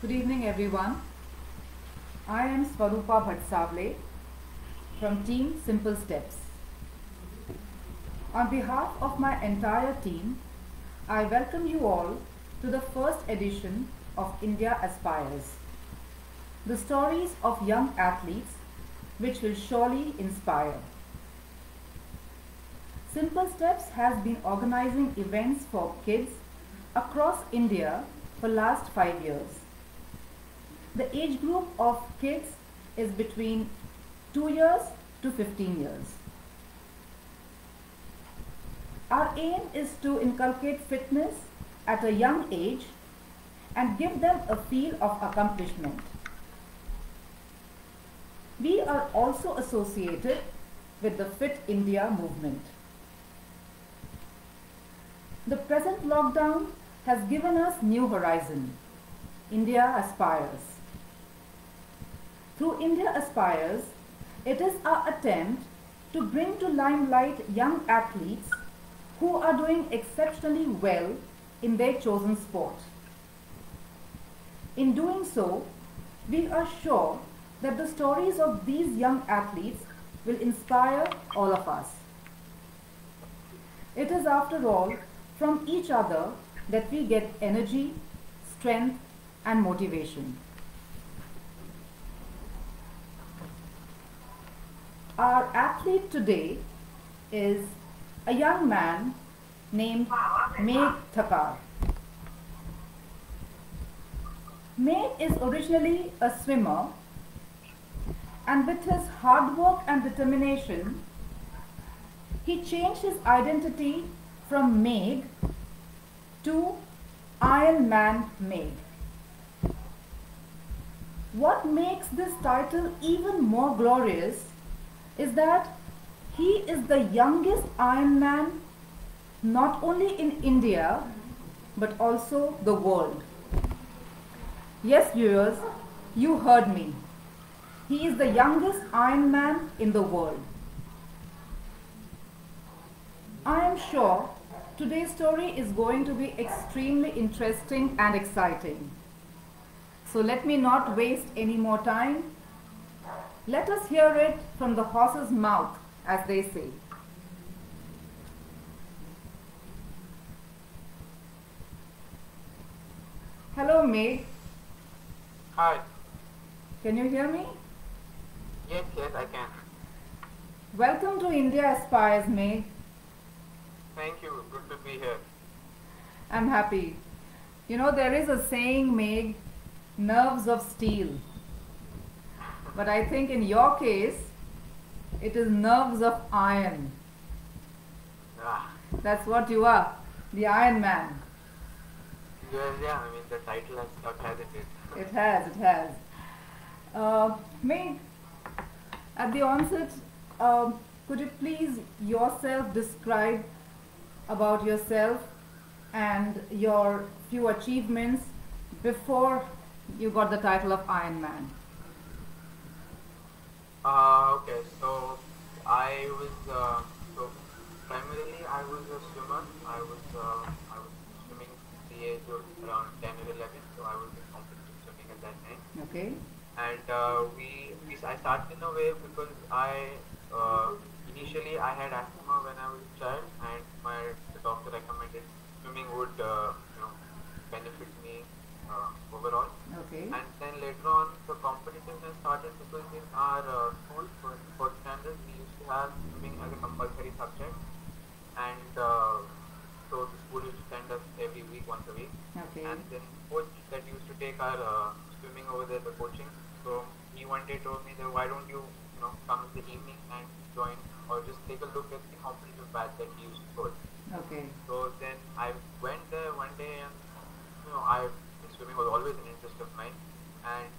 Good evening, everyone. I am Swarupa Bhatsavle from Team Simple Steps. On behalf of my entire team, I welcome you all to the first edition of India Aspires, the stories of young athletes which will surely inspire. Simple Steps has been organizing events for kids across India for last 5 years. The age group of kids is between 2 years to 15 years. Our aim is to inculcate fitness at a young age and give them a feel of accomplishment. We are also associated with the Fit India movement. The present lockdown has given us new horizon. India Aspires. Through India Aspires, it is our attempt to bring to limelight young athletes who are doing exceptionally well in their chosen sport. In doing so, we are sure that the stories of these young athletes will inspire all of us. It is, after all, from each other that we get energy, strength, and motivation. Our athlete today is a young man named Megh Thakar. Megh is originally a swimmer, and with his hard work and determination, he changed his identity from Megh to Ironman Megh. What makes this title even more glorious is that he is the youngest Ironman not only in India but also the world. Yes, viewers, you heard me. He is the youngest Ironman in the world. I am sure today's story is going to be extremely interesting and exciting. So let me not waste any more time. Let us hear it from the horse's mouth, as they say. Hello, Megh. Hi. Can you hear me? Yes, I can. Welcome to India Aspires, Megh. Thank you. Good to be here. I'm happy. You know, there is a saying, Megh, nerves of steel. But I think in your case, it is nerves of iron. Ah, That's what you are, the Iron Man. yeah, I mean the title has stuck, hasn't it? It has, it has. Megh, at the onset, could you please yourself describe about yourself and your few achievements before you got the title of Iron Man? Okay, so I was, so primarily I was a swimmer. I was swimming at the age of around 10 or 11, so I was in competitive swimming at that time. Okay, And I started in a way because initially I had asthma when I was a child, and the doctor recommended swimming would benefit me overall. okay, And then later on the competitiveness started because in our school for standards we used to have swimming as a compulsory subject, and so the school used to send us every week, once a week. okay, And then coach that used to take our swimming over there, the coaching. So he one day told me that why don't you come in the evening and join, or just take a look at the competitive batch that he used to coach. okay, So then I went there one day, and swimming was always an interest of mine. And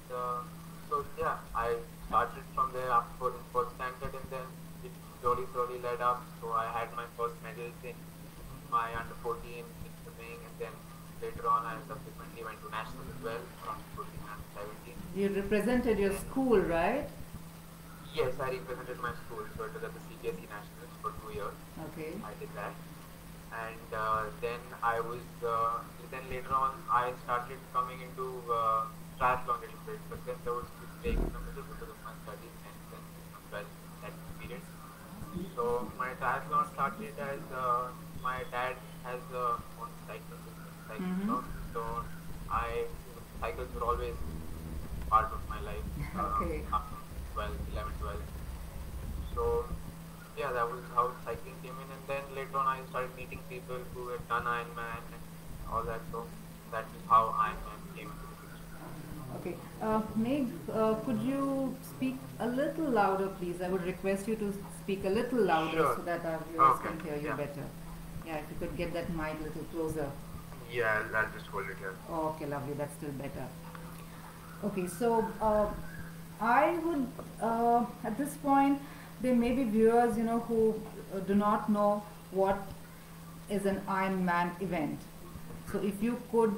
so yeah, I started from there after in first standard, and then it slowly led up. So I had my first medals in my under 14 in swimming, and then later on I subsequently went to nationals as well, from 14 and 17. you represented your school, right? Yes, I represented my school, so it was at the CBSE Nationals for 2 years. Okay, I did that. And then then later on I started coming into triathlon a little bit, but then there was this break in the middle because of my studies and then 12th, that period. So my triathlon started as my dad has a own cycle business, cycle Mm-hmm. shop. So cycles were always part of my life Okay. after 12, 11, 12. So yeah, that was how cycling came in, and then later on I started meeting people who had done Ironman and all that. So that is how Ironman came into the picture. Okay. Meg, could you speak a little louder, please? I would request you to speak a little louder Sure. so that our viewers Okay. can hear you Yeah. better. Yeah, if you could get that mic a little closer. Yeah, I'll just hold it here. Okay, lovely. That's still better. Okay, so I would, at this point, there may be viewers, who do not know what is an Ironman event. So if you could,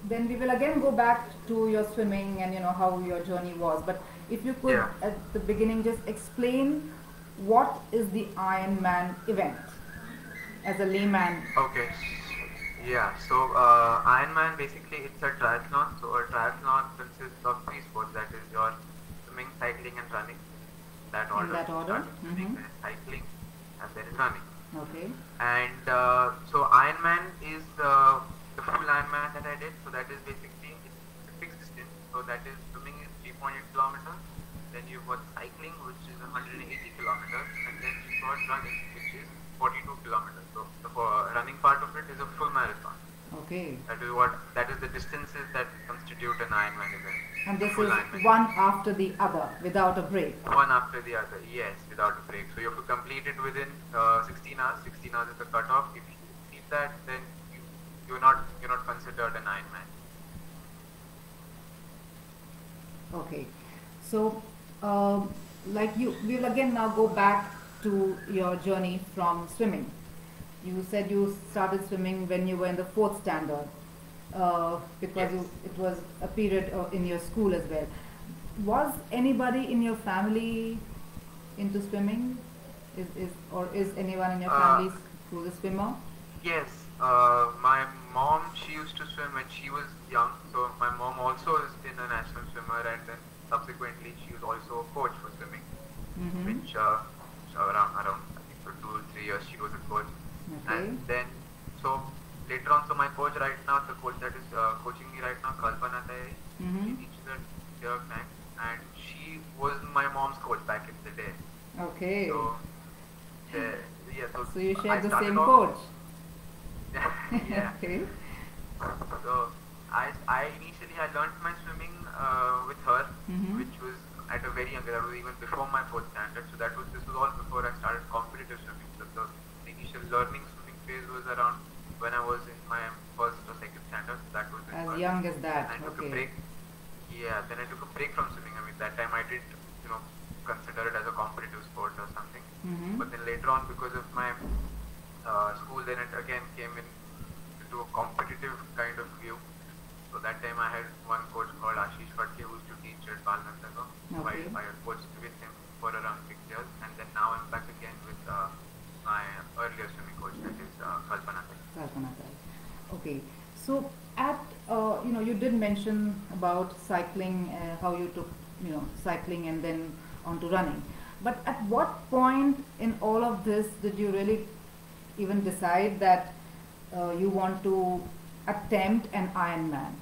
then we will again go back to your swimming and how your journey was. But if you could Yeah. at the beginning just explain what is the Ironman event as a layman. Okay. Yeah. So Ironman basically it's a triathlon. So a triathlon consists of three sports. That is your swimming, cycling, and running. That In order. that order? Start with swimming, then is cycling, and then is running. Okay. And so Ironman is the full Ironman that I did. So that is basically it's a fixed distance. So that is swimming is 3.8 kilometers. Then you've got cycling, which is 180 kilometers, and then you've got running, which is 42 kilometers. So the running part of it is a full marathon. Okay. That is the distances that constitute an Ironman event. And this Full is Ironman. one after the other without a break. One after the other, yes, without a break. So you have to complete it within 16 hours. 16 hours is the cutoff. If you exceed that, then you're not considered an Ironman. Okay. So, like we will again now go back to your journey from swimming. You said you started swimming when you were in the fourth standard, because Yes. it was a period in your school as well. Was anybody in your family into swimming? Is anyone in your family who's a swimmer? Yes, my mom, she used to swim when she was young. So my mom also has been a national swimmer, and then subsequently she was also a coach for swimming, Mm-hmm. which around I think for 2 or 3 years she was a coach. Okay. And then so later on, so my coach right now, the coach that is coaching me right now, Kalpana Tayari, Mm-hmm. she teaches at York Tank, and she was my mom's coach back in the day. Okay. So yeah, So you I share the started same off- coach. yeah. Okay. So I initially I learned my swimming with her, Mhm. which was at a very young age. That was even before my fourth standard. So this was all before I started competitive swimming. So the initial learning swimming phase was around when I was in my first or second standard. So that was with As her. young as that. And I took a Okay. break. Yeah, then I took a break from swimming. I mean, that time I didn't, consider it as a competitive sport or something. Mhm. But then later on, because of my school, then it again came into a competitive kind of view. So that time I had one coach called Ashish Fatke who used to teach at Balnandagam. So Okay. I had coached with him for around 6 years, and then now I'm back again with my earlier swimming coach, that is Kalpana Tayari. Kalpana Tayari. Okay. So you did mention about cycling, how you took, cycling and then on to running. But at what point in all of this did you really even decide that you want to attempt an Ironman?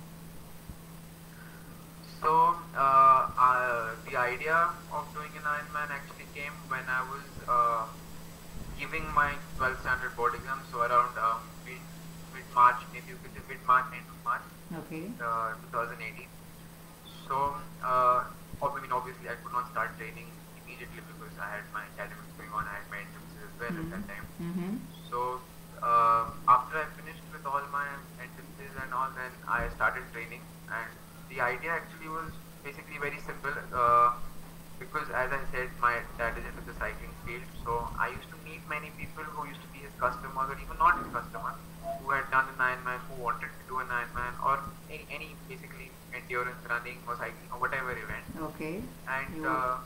So the idea of doing an Ironman actually came when I was giving my 12th standard board exam. So around mid March, maybe you could say mid March, end of March, Okay. 2018. So obviously I could not start training immediately because I had my academics going on. I had my entrances as well at that time. Mm-hmm. So after I finished with all my entrances and all, then I started training. And the idea actually was basically very simple. Because as I said, my dad is into the cycling field. So I used to meet many people who used to be his customers or even not his customers, who had done an Ironman, who wanted to do an Ironman or any basically endurance running or cycling or whatever event. Okay. And You-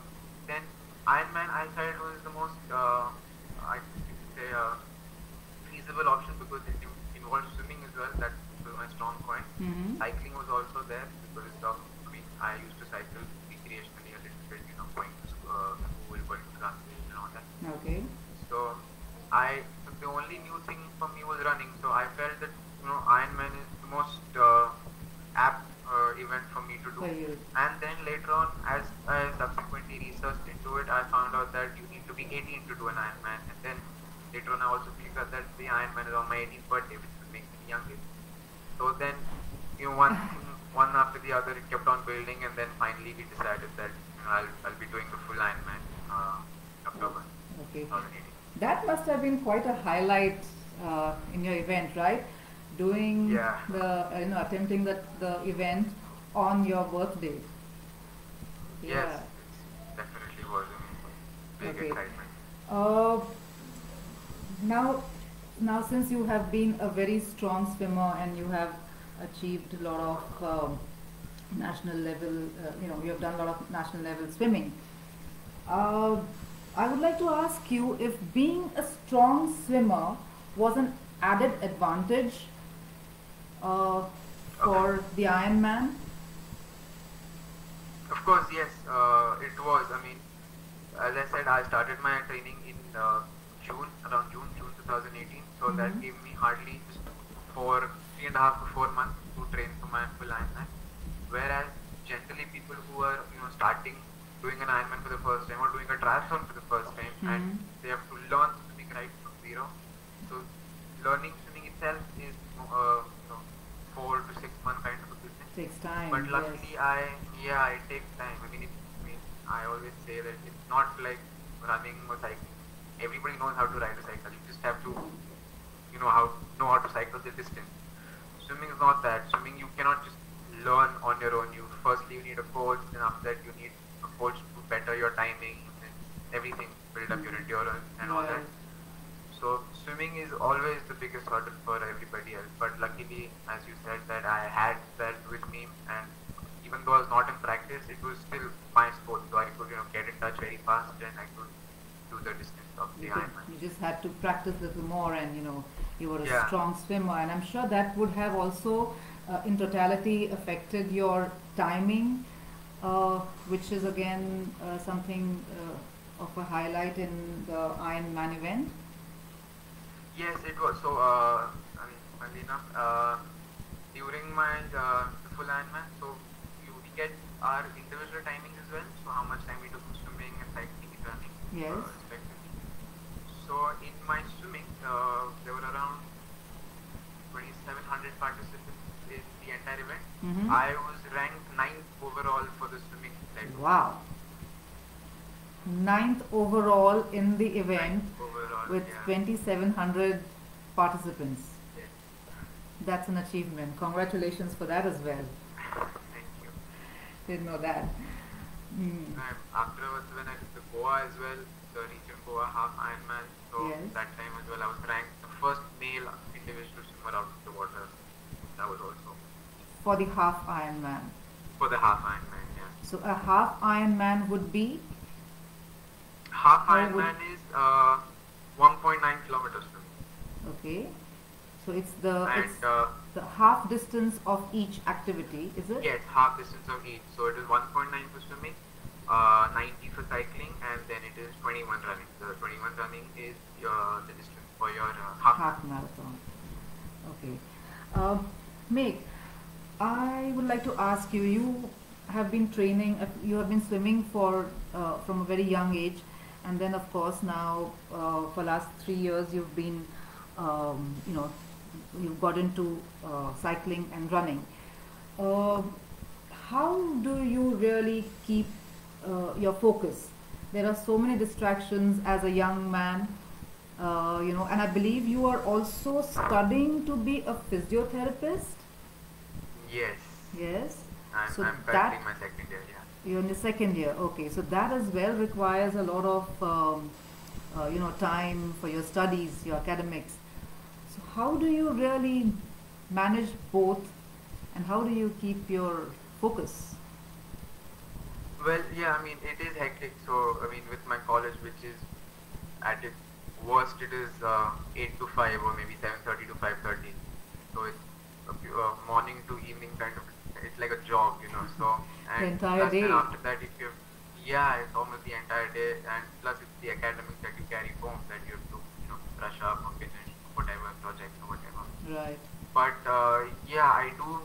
then Ironman I felt was the most I could say feasible option because it involved swimming as well. That was my strong point. Mhm. Cycling was also there because of, I used to cycle recreationally a little bit, going to school, going to classes and all that. Okay. So the only new thing for me was running. So I felt that Ironman is the most apt event for me to do. For you. And then later on, as I subsequently researched into it, I found out that you need to be 18 to do an Ironman. And then later on, I also figured that the Ironman is on my 18th birthday, which will make me the youngest. So then, one after the other, it kept on building, and then finally we decided that I'll be doing the full Ironman October Okay. 2018. That must have been quite a highlight in your event, right? Doing Yeah. attempting the event on your birthday. Yes, it definitely was a big Okay. excitement. Uh, now, since you have been a very strong swimmer and you have achieved a lot of national level, you have done a lot of national level swimming. I would like to ask you if being a strong swimmer was an added advantage for the Ironman. Of course, yes, it was. I mean, as I said, I started my training in around June 2018. So that Mhm. gave me hardly just 3.5 to 4 months to train for my full Ironman. Whereas generally people who are starting doing an Ironman for the first time or doing a triathlon for the first time, and Mhm. they have to learn swimming right from zero. So learning swimming itself is 4 to 6 month kind of a business. Takes time. But Yes. luckily, it takes time. I always say that it's not like running or cycling. Everybody knows how to ride a cycle. You just have to, know how to cycle the distance. Swimming is not that. Swimming, you cannot just learn on your own. You need a coach, then after that you need a coach to better your timing and everything, build up your endurance and all that. Right. So swimming is always the biggest hurdle for everybody else. But luckily, as you said, that I had that with me, and even though I was not in practice, it was still my sport. So I could, get in touch very fast, and I could do the distance of the Ironman. You just had to practice a little more, and you were a Yeah. strong swimmer, and I'm sure that would have also in totality affected your timing, which is again something of a highlight in the Ironman event. Yes, it was. So, funny enough, during my full Ironman, so we get our individual timings as well. So how much time we took for swimming and cycling and running, Yes. respectively. So in my swimming, there were around 2,700 participants in the entire event. Mhm. I was ranked 9th overall for the swimming leg. Wow. 9th overall in the event Overall, with yeah. 2,700 participants. Yes. That's an achievement. Congratulations for that as well. Thank you. Didn't know that. Mm. Afterwards, when I did the Goa as well, the region Goa half Ironman, so Yes. that time as well I was ranked the first male individual swimmer out of the water. That was also For the half Ironman. for the half Ironman, yeah. So a half Ironman would be Half How would- Ironman is 1.9 kilometers swimming. okay. So it's And the half distance of each activity, is it? yes, half distance of each. So it is 1.9 for swimming, 90 for cycling, and then it is 21 running. The 21 running is the distance for your half. Half marathon. Okay. Meg, I would like to ask you. You have been training. You have been swimming from a very young age, and then of course now for last 3 years you've been, you've got into cycling and running. How do you really keep your focus? There are so many distractions as a young man. And I believe you are also studying to be a physiotherapist. Yes. Yes. I'm So currently that in my second year, yeah. you're in the second year. Okay, so that as well requires a lot of time for your studies, your academics. So how do you really manage both, and how do you keep your focus? Well, yeah, it is hectic. So, with my college, which is at its worst, it is 8 to 5 or maybe 7:30 to 5:30. So it's a morning to evening kind of it's like a job, you know. So The and entire plus then day. after that, if you yeah, it's almost the entire day, and plus it's the academics that you carry home that you have to brush up or finish whatever projects or whatever. Right. But yeah, I do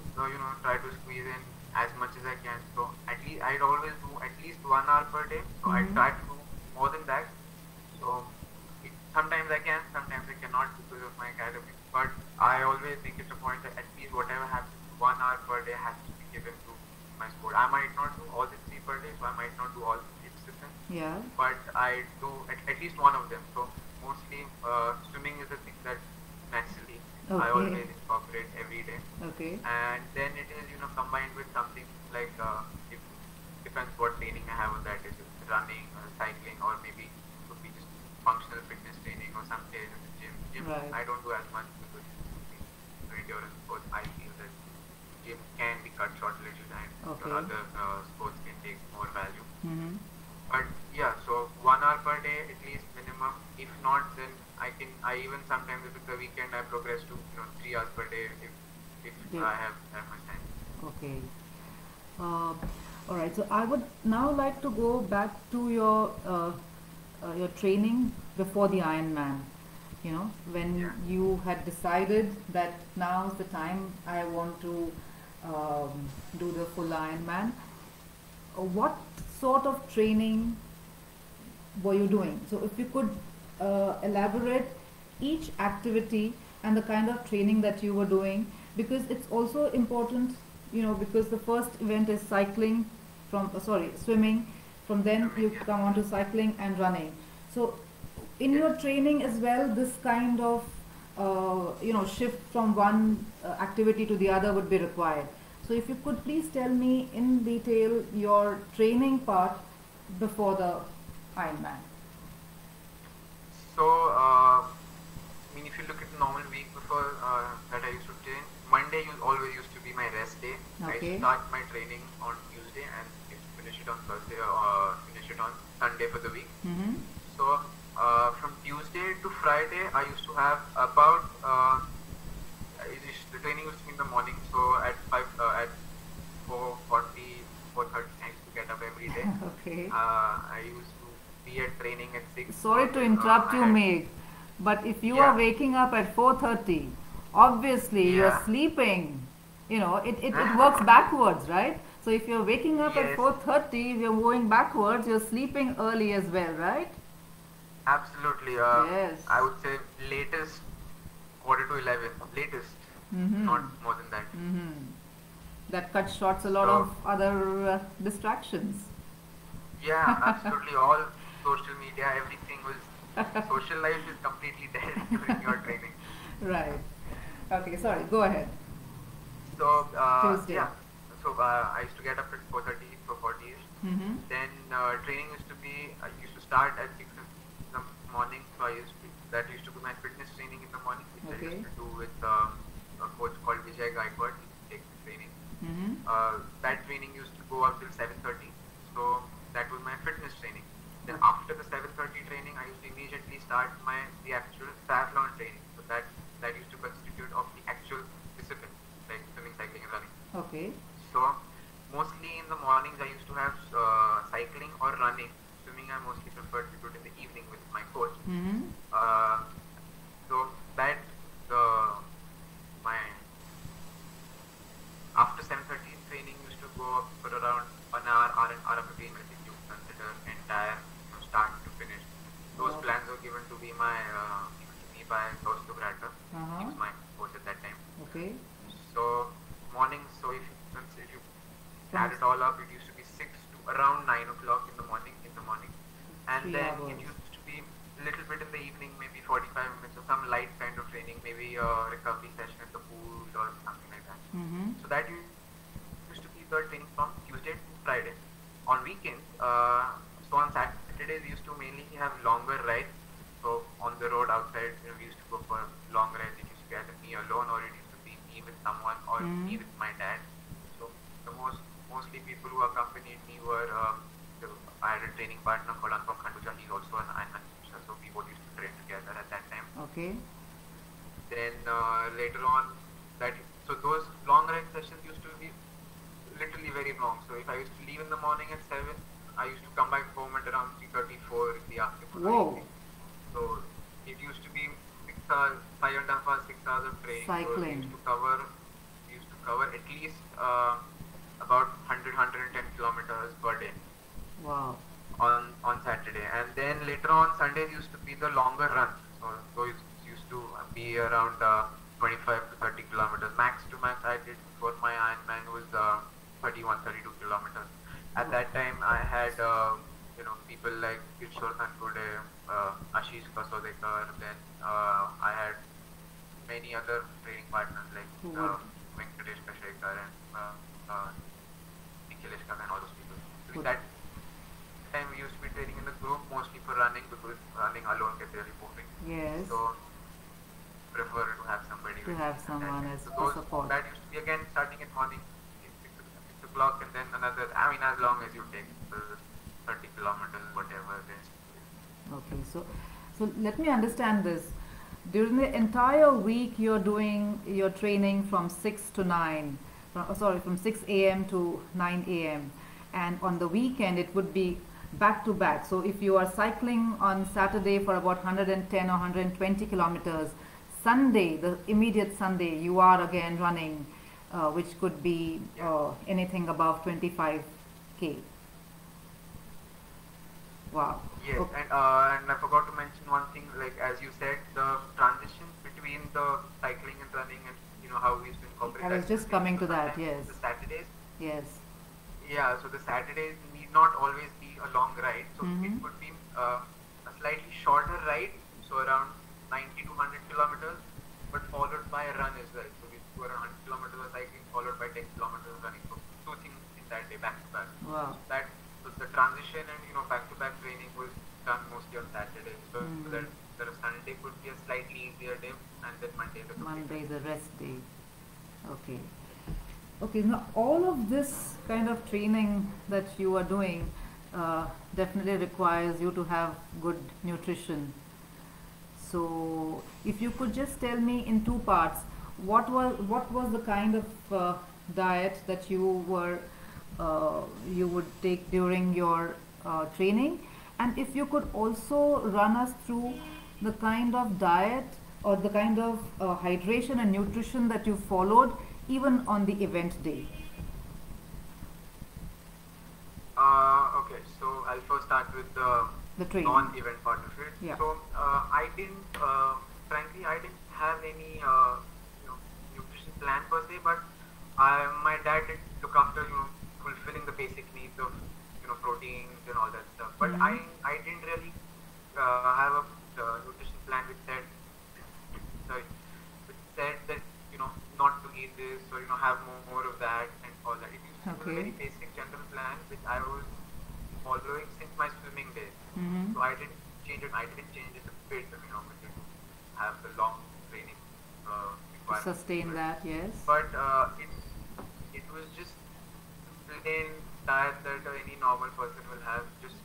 try to squeeze in as much as I can. So at least I'd always do at least 1 hour per day. So I Mm-hmm. try to do more than that. So sometimes I can, sometimes I cannot because of my academics. But I always make it a point that at least whatever happens, 1 hour per day has to be given to my sport. I might not do all the three per day, so I might not do all the disciplines, Yeah. but I do at least one of them. So mostly swimming is a thing that naturally I Okay. always incorporate every day, Okay. and then it is combined with something like it depends what training I have on that day. Is it running or cycling, or maybe it could be just functional fitness training or some days in the gym. Gym Right. I don't do as much because endurance sports I feel that gym can be cut short a little and your Okay. other sports can take more value. Mm-hmm. But yeah, so 1 hour per day at least minimum. If not, then I even sometimes if it's a weekend I progress to 3 hours per day if Yeah. I have much time. Okay. Uh, all right. So I would now like to go back to your training before the Ironman. You know, when Yeah. you had decided that now's the time I want to do the full Ironman. What sort of training were you doing? So if you could elaborate each activity and the kind of training that you were doing, because it's also important, because the first event is cycling swimming, from then Swimming, you yeah. come on to cycling and running. So in Yes. your training as well, this kind of shift from one activity to the other would be required. So if you could please tell me in detail your training part before the Ironman. So I mean, if you look at the normal week before that I used to train, Monday always used to be my rest day. I used to Okay. start my training on Tuesday and used to finish it on Thursday or finish it on Sunday for the week. Mm-hmm. So from Tuesday to Friday, I used to have about the training used to be in the morning. So at 4:40, 4:30, I used to get up every day. Okay. I used to be at training at 6. Sorry So to then interrupt I you, had Meg, but if you are yeah waking up at 4:30, obviously you're yeah sleeping. It works backwards, right? So if you're waking up at yes 4:30, you're moving backwards, you're sleeping early as well, right? absolutely. Yes. I would say latest quarter to 11, latest, Mm-hmm. not more than that. Mm-hmm. That cuts short a lot So of other distractions. yeah, absolutely. All social media, everything was social life is completely dead during your training. Right. Okay, sorry, go ahead. So Tuesday. yeah, so I used to get up at 4:30, 4:40. Mm-hmm. Then training used to be I used to start at 6 in the morning. So that used to be my fitness training in the morning, which I Okay. used to do with a coach called Vijay Gaikwad. He used to take the training. Mm-hmm. That training used to go up till 7:30. So that was my fitness training. Then after the 7:30 training, I used to immediately start the actual triathlon training. So that used to constitute of the actual discipline like swimming, cycling, and running. Okay. So mostly in the mornings I used to have cycling or running. Swimming I mostly prefer to do it in the evening with my coach. Mm-hmm. Uh, so that my after 7:30 training used to go up for around an hour and 15 minutes if you consider entire from start to finish. Those Wow. plans were given to me by Kaustuv Ratta. He Uh-huh. was my coach at that time. Okay. So mornings, so if you add From it all up, it used to be 6 to around 9 o'clock in the morning. And 3 then it hours. used to be a little bit in the evening, maybe 45 minutes or some light kind of training, maybe a recovery session at the pool or something like that. Mm-hmm. So that used to be the training from Tuesday to Friday. On weekends, so on Saturdays we used to mainly have longer rides. So on the road outside, we used to go for long rides. It used to be either me alone or it used to be me with someone or me with my dad. So the mostly people who accompanied me were I had a training partner called Anupam Khanduja. He's also an Ironman finisher, so we both used to train together at that time. Okay. Then later on, so those long ride sessions used to be literally very long. So if I used to leave in the morning at 7, I used to come back home at around 3:34 in the afternoon. Whoa. So it used to be 6 hours, 5.5 hours, 6 hours of training. Cycling. So we used to cover at least about 110 kilometers per day. Wow. On Saturday, and then later on Sundays used to be the longer runs. So those used to be around 25 to 30 kilometers. Max to max I did for my Ironman was 31, 32 kilometers. At that time I had people like Kishore Thankode, Ashish Kasodekar, then I had many other training partners like Venkatesh Kashekar and Nikhilesh Khan and all those people. So that time we used to be training in the group mostly for running, because running alone gets really boring. Yes. So prefer to have somebody To have someone as so support. that used to be again starting at morning 6 o'clock, and then another, I mean, as long as you take 30 kilometers, whatever it is. Okay, so let me understand this. During the entire week, you're doing your training from 6 to 9, from 6 a.m. to 9 a.m. And on the weekend, it would be back to back. So if you are cycling on Saturday for about 110 or 120 kilometers, Sunday, the immediate Sunday, you are again running, which could be anything above 25k. Wow. Yes, Okay. and I forgot to mention one thing, like as you said, the transition between the cycling and running, and how we used to incorporate. I was just coming to that. Yes. The Saturdays. Yes. Yeah, so the Saturdays need not always be a long ride. So it could be a slightly shorter ride, so around 90 to 100 kilometers, but followed by a run as well. So we do around 100 kilometers of cycling, followed by 10 kilometers of running. So two things in that day, back to back. Wow. So the transition and back to back training was done mostly on Saturday. So that the Sunday could be a slightly easier day, and then Monday the rest day. Okay. Okay, now all of this kind of training that you are doing definitely requires you to have good nutrition. So if you could just tell me in two parts, what was the kind of diet that you would take during your training, and if you could also run us through the kind of diet or the kind of hydration and nutrition that you followed even on the event day. Okay, so I'll first start with the training. non-event part of it. Yeah. So frankly, I didn't have any nutrition plan per se, but my dad did look after fulfilling the basic needs of proteins and all that stuff. But I didn't really have a nutrition plan which said that not to eat this, or have more of that and all that. It used to be a very basic general plan which I was following since my swimming days. So I didn't change it. I didn't change it a bit, to have the long training requirement. Sustain that, yes. But it was just plain diet that any normal person will have, just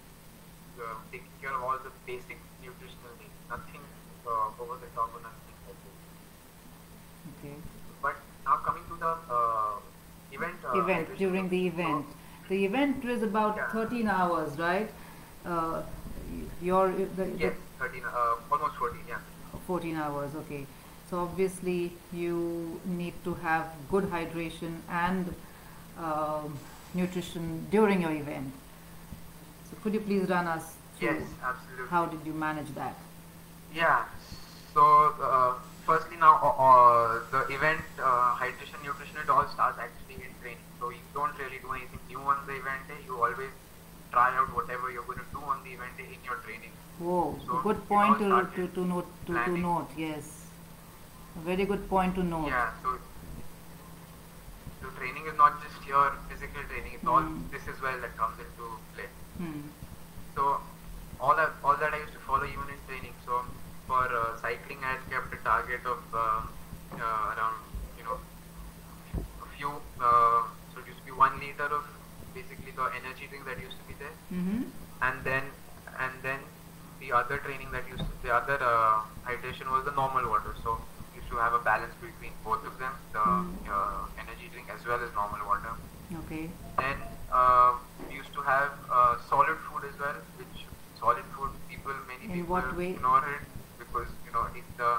taking care of all the basic nutritional needs, nothing over the top or nothing like this. Okay. But now coming to the event. During the event. The event was about 13 hours, right? Yes, 13, almost 14, yeah. 14 hours, okay. So obviously you need to have good hydration and nutrition during your event. So could you please run us through? Yes, absolutely. How did you manage that? Yeah. So firstly, now the event hydration, nutrition, it all starts actually in training. So you don't really do anything new on the event day. You always try out whatever you're going to do on the event day in your training. Whoa, So good point to planning. note. Yes, a very good point to note. Yeah. So training is not just your physical training. It's all this as well that comes into play. So all that I used to follow even in training. So for cycling, I had kept a target of around a few. So it used to be 1 liter of basically the energy drink that used to be there, and then the other training that the other hydration was the normal water. So used to have a balance between both of them, the energy drink as well as normal water. Okay. Then we used to have solid food as well, which solid food many In people what way? ignore it because in the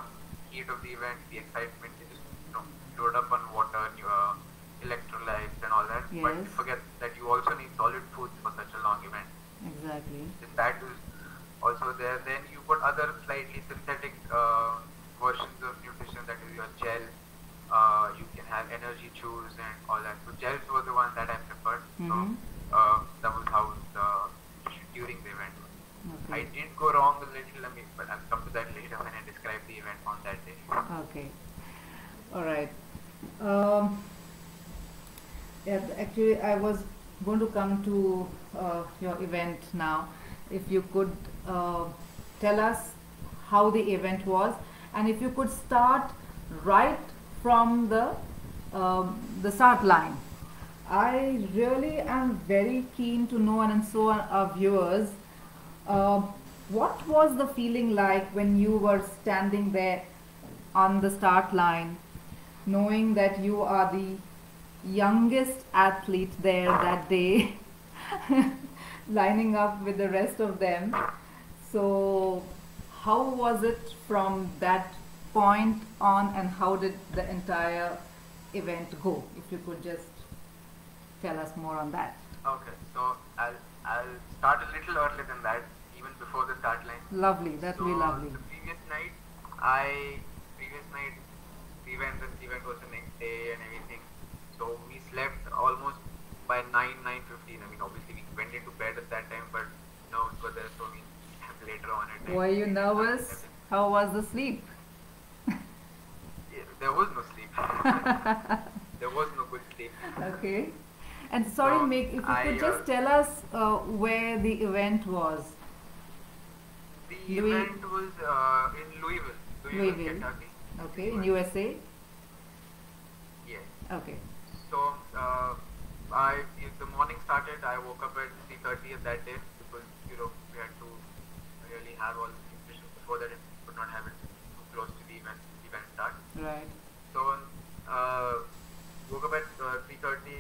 heat of the event, the excitement, they just load up on water, electrolytes and all that. But Yes. you forget that you also need solid foods for such a long event. Exactly. Then that is also there. Then you got other slightly synthetic versions of nutrition, that is your gel. You can have energy chews and all that. So gels were the ones that I preferred. So Mm-hmm. that was how the nutrition during the event was. I Okay. did go wrong a little, but I'll come to that later when I describe the event on that day. Okay. All right. Um, yeah, actually, I was going to come to your event now. If you could tell us how the event was, and if you could start right from the start line. I really am very keen to know, and so are our viewers, uh, what was the feeling like when you were standing there on the start line, knowing that you are the youngest athlete there that day, lining up with the rest of them. So, how was it from that point on, and how did the entire event go? If you could just tell us more on that. Okay, so I'll start a little earlier than that, even before the start line. Lovely, that will be So lovely. the I previous night the event was the next day and everything. So we slept almost by 9:15. I mean, obviously we went into bed at that time, but it was there, so we slept later on at night. Were you We did not nervous? sleep. How was the sleep? Yeah, there was no sleep. There was no good sleep. Okay. And sorry, So Mick, if you could I just tell us where the event was. the Louis- event was in Louisville, Louisville. Kentucky. Okay, in USA? Yes. Okay. So the morning started. I woke up at 3:30 of that day because we had to really have all the nutrition before that. It could not have it too close to the event start. Right. So woke up at 3:30,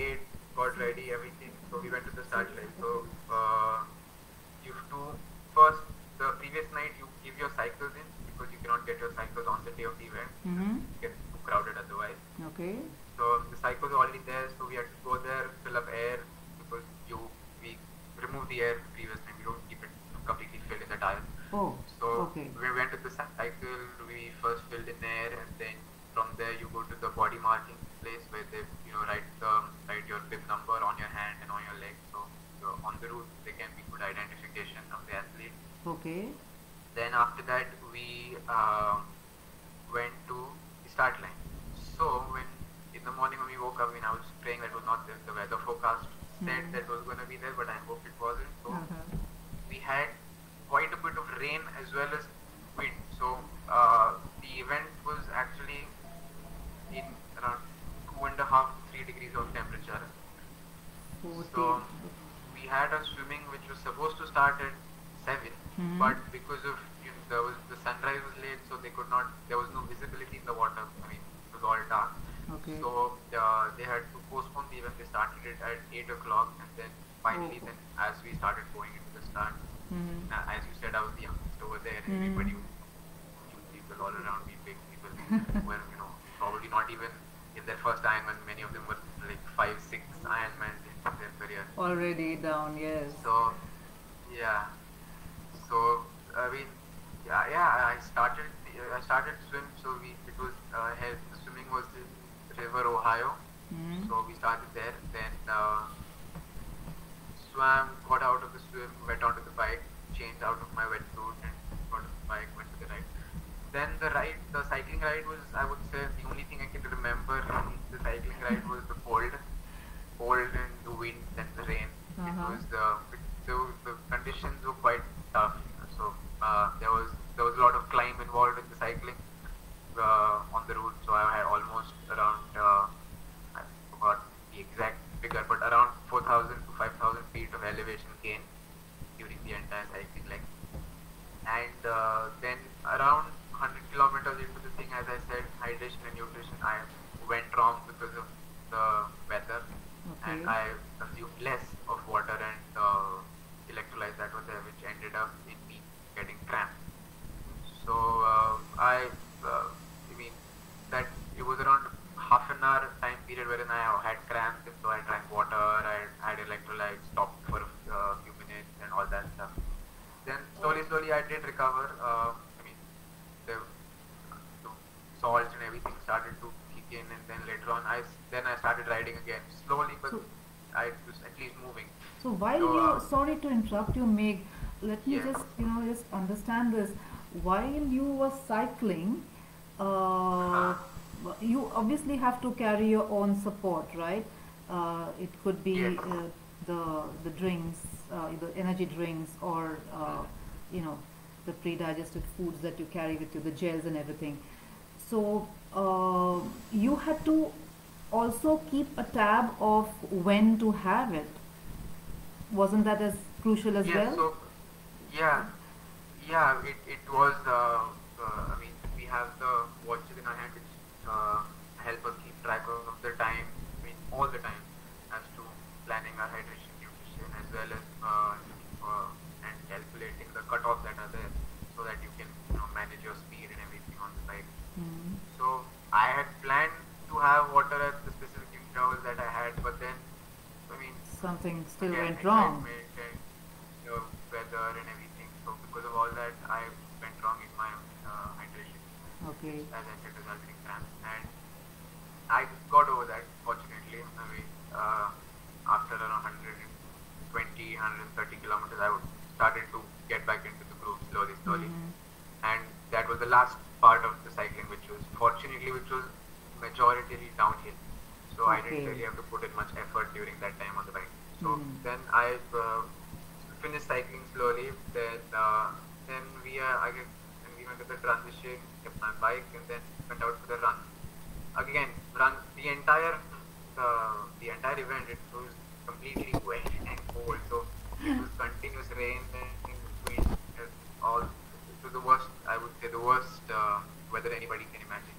ate, got ready, everything. So we went to the start line. So you have to first the previous night you give your cycles in because you cannot get your cycles on the day of the event. Mm-hmm. It gets too crowded otherwise. Okay. So the cycles are already there, so we had to go there, fill up air because we remove the air the previous time. We don't keep it completely filled in the tire. Oh, So okay. we went to the cycle, we first filled in air, and then from there you go to the body marking place where they write your bib number on your hand and on your leg. So on the route there can be good identification of the athlete. Okay. Then after that we went to the start line. So when in the morning when we woke up, I was praying that was not there. The weather forecast said that it was going to be there, but I hope it wasn't. So Uh-huh. we had quite a bit of rain as well as wind. So the event was actually in around 2.5 to 3 degrees of temperature. 40. So we had a swimming which was supposed to start at 7, Mhm. but because of the sunrise was late, so there was no visibility in the water. I mean, it was all dark. Okay. So they had to postpone the event. They started it at 8 o'clock, and then finally, Oh. then as we started going into the start, Mm-hmm. as you said, I was the youngest over there, and Mhm. everybody, people all around me, big people, were probably not even in their first Ironman. Many of them were like 5, 6 Ironmans in their career. Already down, yes. So yeah, so I mean, yeah. I started swim. So it was the swimming was in River Ohio. Mm-hmm. So we started there. Then swam, got out of the swim, went onto the bike, changed out of my wetsuit, and got on the bike, went to the ride. Then the cycling ride was, I would say, the only thing I can remember. The cycling ride was the cold and the wind and the rain. It Uh-huh. was the conditions were quite tough. So there was a lot of climb involved in the cycling on the route. So I had almost around I forgot the exact figure, but around 4,000 to 5,000 feet of elevation gain during the entire cycling leg. And then around 100 kilometers into the thing, as I said, hydration and nutrition, I went wrong because of the weather. and Okay. I consumed less of water and electrolytes that were there, which ended up in me getting cramps. So I mean, that it was around half an hour time period wherein I had cramps, and so I drank water, I had electrolytes, stopped for a few minutes, and all that stuff. Then slowly, I did recover. I mean, the salts and everything started to kick in, and then later on, then I started riding again slowly, but So, I was at least moving. so while So you, sorry to interrupt you, Meg, let me yeah, just, just understand this. While you were cycling, uh, uh, you obviously have to carry your own support, right? It could yes, be the drinks, the energy drinks, or hmm, you know, the pre-digested foods that you carry with you, the gels and everything. So you had to also keep a tab of when to have it. Wasn't that as crucial as yes. well? So yeah, yeah, it was. I mean, we have the watches in our hand which help us keep track of the time. I mean, all the time, as to planning our hydration, nutrition, as well as and calculating the cutoffs that are there, so that you can manage your speed and everything on the bike. Mm. So I had planned to have water at the specific intervals that I had, but then I mean, Something still again, went wrong. excitement and the weather and everything. So because of all that, I went wrong in my hydration, which, Okay. as I said, resulted in cramps. And I got over that, fortunately. I mean, after around 120, 130 kilometers, I would started to get back into the groove slowly. Mm-hmm. And that was the last part of the cycling, which was majoritarily downhill. So I didn't Okay. really have to put in much effort during that time on the bike. So Mm. then I finished cycling slowly. Then we went to the transition, kept my bike, and then went out for the run. Again, run the entire event. It was completely wet and cold. So it was continuous rain in between. All it was the worst. I would say the worst weather anybody can imagine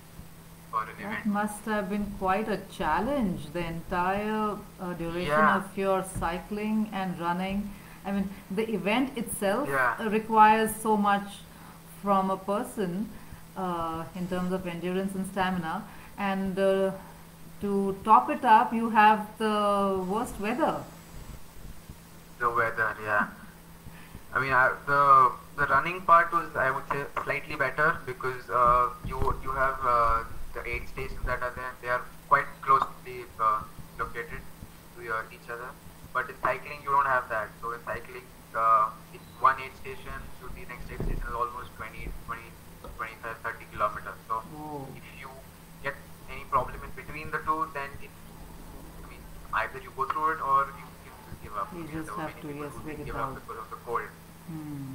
for an That event. must have been quite a challenge, the entire duration Yeah, of your cycling and running. I mean, the event itself yeah, requires so much from a person in terms of endurance and stamina. And to top it up, you have the worst weather. the weather. Yeah. I mean, the running part was, I would say, slightly better because you have the aid stations that are there. They are quite closely located to each other. But in cycling, you don't have that. So in cycling, in one aid station to the next aid station is almost 25, 30 kilometers. So Oh, if you get any problem in between the two, then I mean, either you go through it or you can just give up. I you mean, just there were have many to, people yes, who wait did it give up out. because of the cold. Hmm.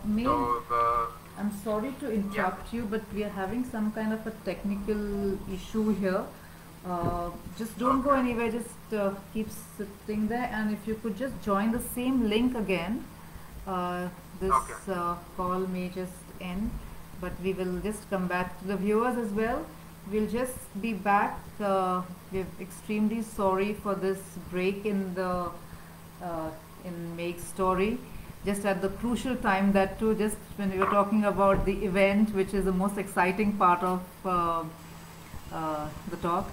Meg, So, I'm sorry to yeah, interrupt you, but we are having some kind of a technical issue here. Just don't go okay, anywhere, just keep sitting there. And if you could just join the same link again, uh, this okay, call may just end, but we will just come back to the viewers as well. We'll just be back. We're extremely sorry for this break uh, in Meg's story. Just at the crucial time, that too, just when we were talking about the event, which is the most exciting part of the talk.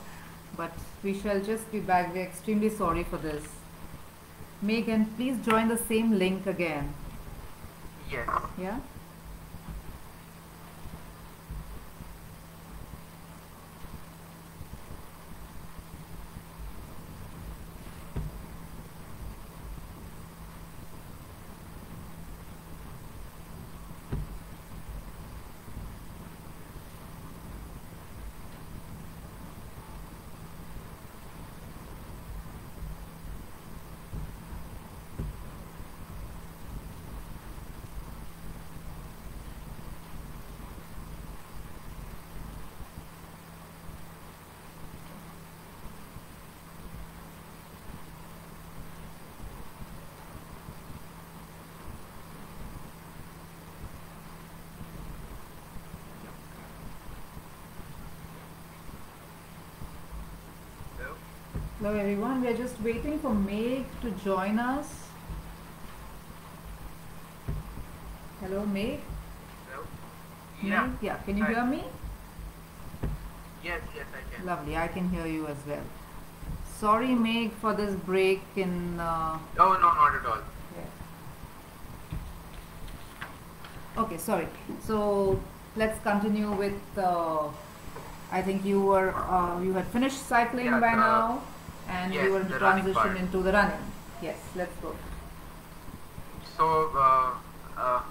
But we shall just be back. We're extremely sorry for this. Megan, please join the same link again. yes. Yeah? Hello everyone, we are just waiting for Meg to join us. Hello Meg. Hello? Meg, yeah, can you Hi. hear me? Yes, I can. Lovely, I can hear you as well. Sorry Meg for this break in No, not at all. yeah. Okay, sorry. So let's continue with I think you had finished cycling Yeah, by now and yes, you were in the running transition part. into the running. Yes, let's go. So,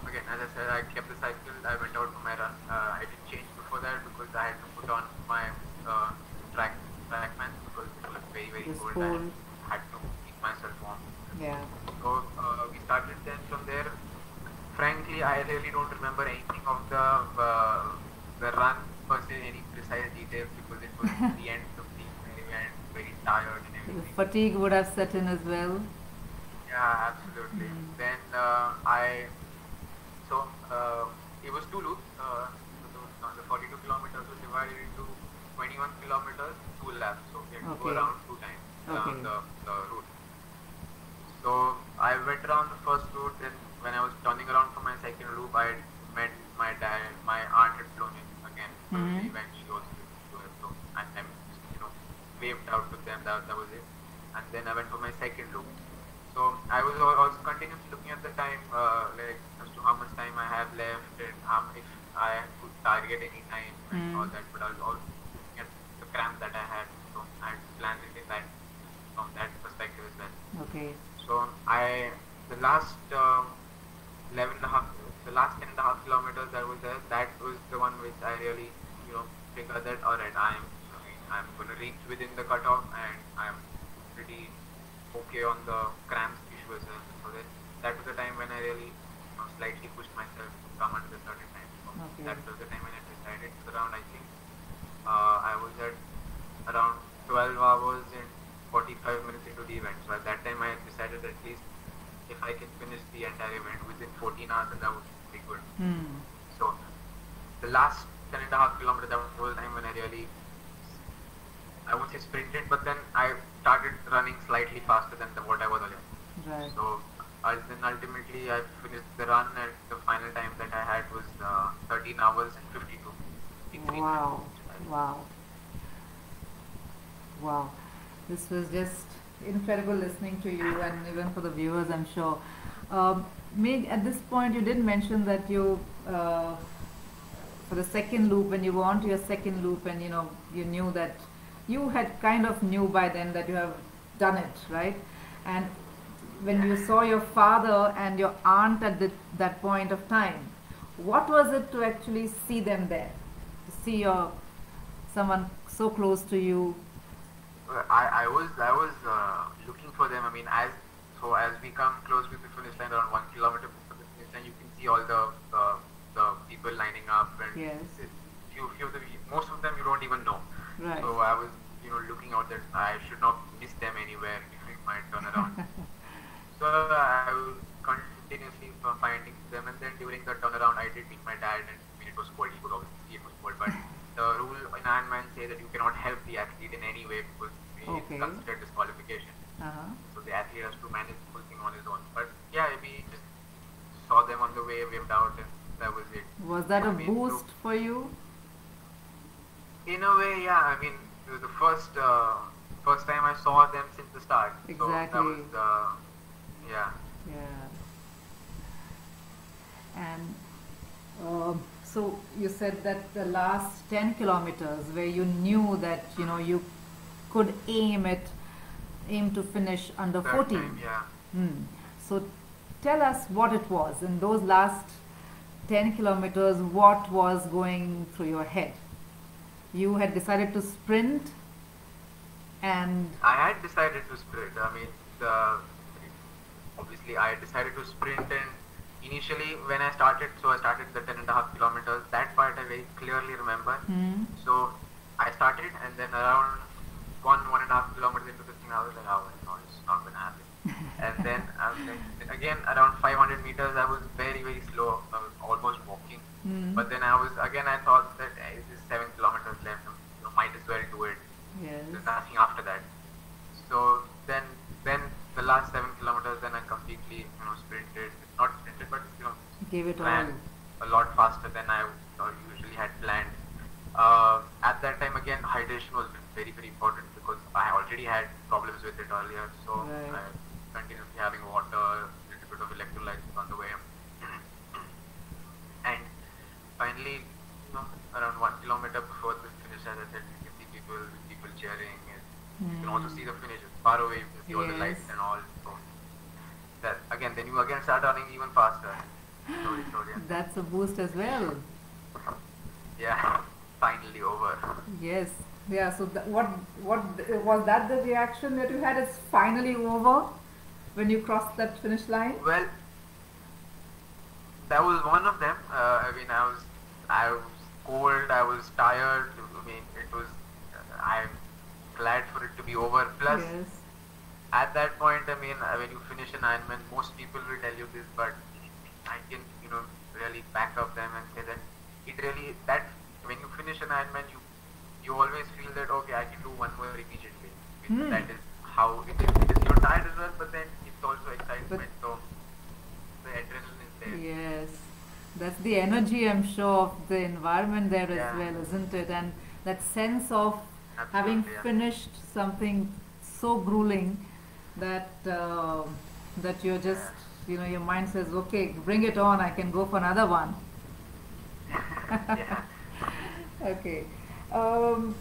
again, as I said, I kept the cycle. I went out for my run. I didn't change before that because I had to put on my uh, track pants because it was very This cold. I cold, had to keep myself warm. yeah. So we started then from there. Frankly, I really don't remember anything of the run per se, any precise details because it was the end of the day and very tired and The everything. fatigue would have set in as well. Yeah, absolutely. Mm. Then so it was two loops. The 42 kilometers was divided into 21 kilometers, two laps. So we had to go Okay. around two times around Okay. the route. So I went around the first route. Then when I was turning around for my second loop, I met my dad. My aunt had flown in again for the Mm-hmm. leave, and she also listened to it. So I just waved out to them. That was it. And then I went for my second loop. So I was also continuously looking at the time, like as to how much time I have left and how if I could target any time and all Mm. that. But I was also looking at the cramp that I had, so I had planned it in that from that perspective as well. Okay. So the last 11 and a half, the last 10.5 kilometers that was there, that was the one which I really, figured that alright, I'm going to reach within the cutoff and I'm pretty okay on the cramps issue as well. So that was the time when I really slightly pushed myself to come under the certain time. So Okay. that was the time when I decided. So around, I think, I was at around 12 hours and 45 minutes into the event. So at that time, I had decided at least if I can finish the entire event within 14 hours, then that would be good. Mm. So the last 10.5 kilometers, that was the time when I really, I won't say sprinted, but then I started running slightly faster than what I was earlier. Right. So then ultimately I finished the run and the final time that I had was 13 hours and 53 Wow. minutes. Wow. Wow. This was just incredible listening to you and even for the viewers, I'm sure. Meg, at this point, you did mention that you, for the second loop, when you were on to your second loop and you knew that you had kind of knew by then that you have done it, right? And when you saw your father and your aunt at that point of time, what was it to actually see them there? To see someone so close to you. I was looking for them. I mean, as we come close with the finish line, around 1 kilometer before the finish line, you can see all the people lining up, and Yes. few of them, most of them you don't even know. Right. So I was looking out that I should not miss them anywhere during my turnaround. So I was continuously finding them, and then during the turnaround, I did meet my dad, and I mean, it was cold. He could obviously see it was cold, but the rule in Ironman says that you cannot help the athlete in any way because it's Okay. considered disqualification. Uh-huh. So the athlete has to manage the whole thing on his own. But yeah, we just saw them on the way, waved out, and that was it. Was that a I mean, boost for you? in a way, yeah. I mean, it was the first time I saw them since the start. So that Exactly. was yeah. Yeah. And so you said that the last 10 kilometers where you knew that you could aim to finish under Third 14. time, yeah. Hmm. So tell us what it was in those last 10 kilometers, what was going through your head? You had decided to sprint and I had decided to sprint. I mean, obviously I decided to sprint, and initially when I started the 10.5 kilometers. That part I very clearly remember. hmm, So I started, and then around 1.5 kilometers into the thing, I was like, oh no, it's not gonna happen. And then again around 500 meters, I was very slow. I was almost walking. hmm, But then I thought that hey, this is 7 kilometers left. Might as well do it. yes, There's nothing after that. Gave it ran all. a lot faster than I usually had planned. At that time, again, hydration was very, very important because I already had problems with it earlier. So Right. I continuously having water, a little bit of electrolytes on the way. And finally, around 1 kilometer before the finish, as I said, you can see people cheering. And you can also see the finish. It's far away. You can see all the Yes. lights and all. So that again, then you again start running even faster. Slowly, slowly. And That's a boost as well. yeah, finally over. Yes. Yeah. So what was that the reaction that you had? It's finally over when you crossed that finish line. Well, that was one of them. I mean, I was cold. I was tired. I mean, it was. I'm glad for it to be over. Plus, Yes. at that point, I mean, when you finish an Ironman, most people will tell you this, but I can, really back up them and say that it really that when you finish an Ironman, you always feel that okay, I can do one more immediately. Hmm. That is how it is. Because you're tired as well, but then it's also excitement. So the adrenaline is there. Yes, that's the energy, I'm sure, of the environment there as Yeah. well, isn't it? And that sense of having Absolutely, yeah. finished something so grueling that that you're just, your mind says, okay, bring it on, I can go for another one. Yeah. Okay. All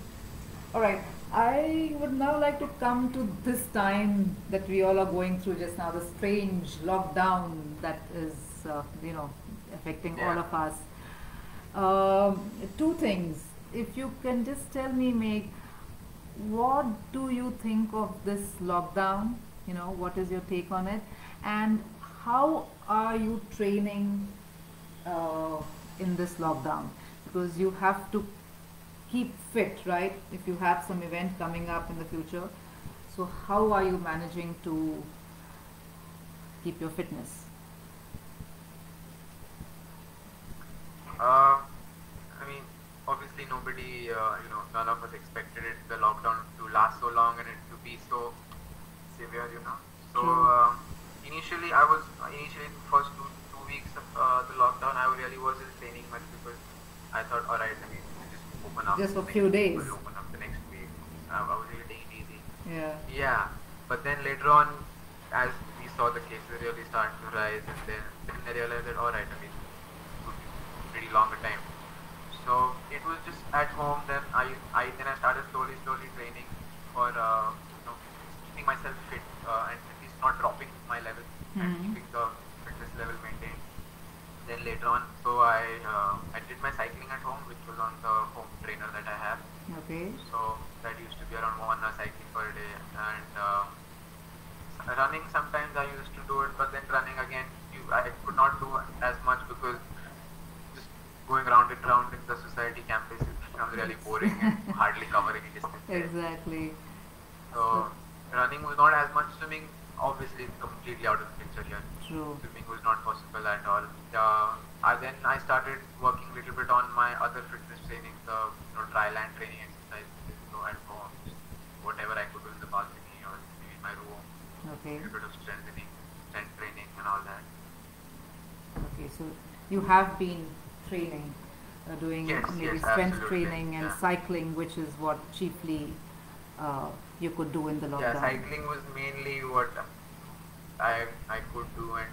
right. I would now like to come to this time that we all are going through just now, the strange lockdown that is, affecting all Yeah. of us. Two things. If you can just tell me, Meg, what do you think of this lockdown? What is your take on it? And how are you training uh, in this lockdown? Because you have to keep fit, right? If you have some event coming up in the future. So, how are you managing to keep your fitness? I mean, obviously nobody, none of us expected the lockdown to last so long and it to be so severe. So True. initially, initially the first two weeks of the lockdown, I really wasn't training much because I thought, all right, I mean, we just open up Just for next few week, days. we'll open up the next week. I was really taking it easy. Yeah. Yeah, but then later on, as we saw the cases really start to rise, and then I realized that all right, I mean, it could be pretty longer time. So it was just at home. Then I started slowly training for keeping myself fit and at least not dropping my level and Hmm. keeping the fitness level maintained. Then later on, so I did my cycling at home, which was on the home trainer that I have. Okay. So that used to be around 1 hour cycling per day, and running sometimes I used to do it, but then running again, I could not do as much because just going round and round in the society campus it becomes really boring and you hardly cover any distance there. Exactly. So running was not as much. Swimming obviously is completely out of the picture here. True. Swimming was not possible at all. Then I started working a little bit on my other fitness training, the dry land training exercises. So at home, just whatever I could do in the balcony or maybe in my room, a Okay. little bit of strength training and all that. Okay. So you have been training, doing Yes, maybe yes, strength absolutely. training and Yeah. cycling, which is what chiefly you could do in the Yeah, lockdown. cycling was mainly what I could do, and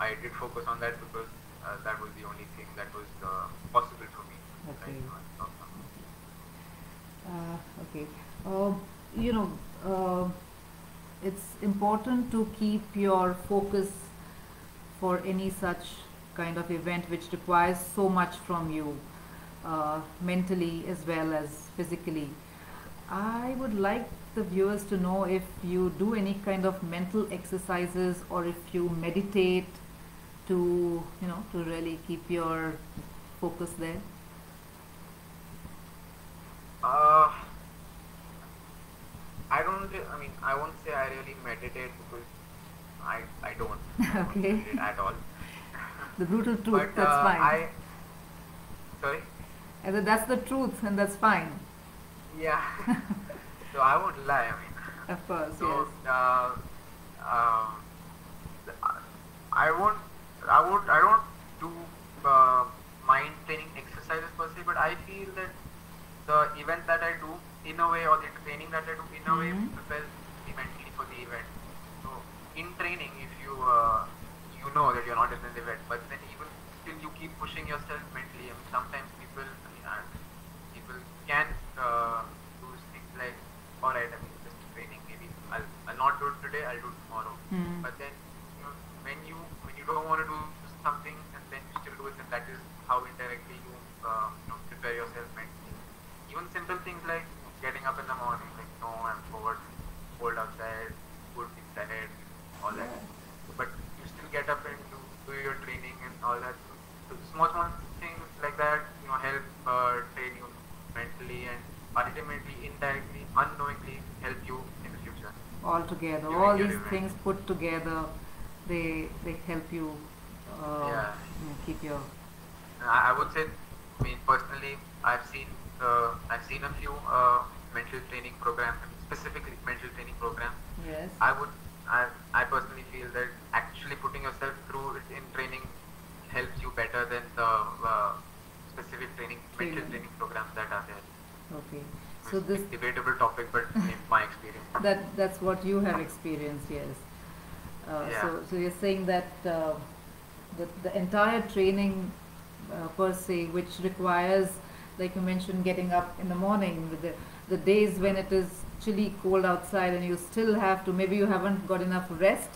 I did focus on that because that was the only thing that was possible for me. Okay. Right, now in lockdown. Okay. Uh, you know, it's important to keep your focus for any such kind of event which requires so much from you, mentally as well as physically. I would like the viewers to know if you do any kind of mental exercises or if you meditate to, to really keep your focus there. Uh, I mean, I won't say I really meditate because I don't. I don't Okay. meditate at all. The brutal truth, But that's fine. sorry? And that's the truth, and that's fine. Yeah. So I won't lie. I mean, Of course, so yes. uh, I won't. I don't do mind training exercises per se, but I feel that the event that I do in a way, or the training that I do in a way, Hmm. prepares me mentally for the event. So in training, if you you know that you're not in an event, but then even still you keep pushing yourself mentally. I mean, sometimes people, I mean, people can do things like, all right, I mean, just training. Maybe I'll not do it today. I'll do it tomorrow. Hmm. But then, you know, when you don't want to do something and then you still do it, then that is how indirectly you prepare yourself mentally. Even simple things like getting up in the morning, like no, I'm cold outside, good inside, all that. But you still get up and do your training and all that. So small things like that, help train you mentally and ultimately, indirectly, unknowingly help you in the future All together, during all your these event. things put together, they help you Yeah. keep your. I would say, I mean, personally, I've seen a few mental training programs, specifically mental training programs. Yes. I would, I personally feel that actually putting yourself through it in training helps you better than the specific mental Training. training programs that are there. Okay. So this It's a debatable topic, but in my experience, that's what you have experienced, yes. yeah, So you're saying that the entire training per se, which requires, like you mentioned, getting up in the morning, with the days when it is chilly cold outside, and you still have to, maybe you haven't got enough rest,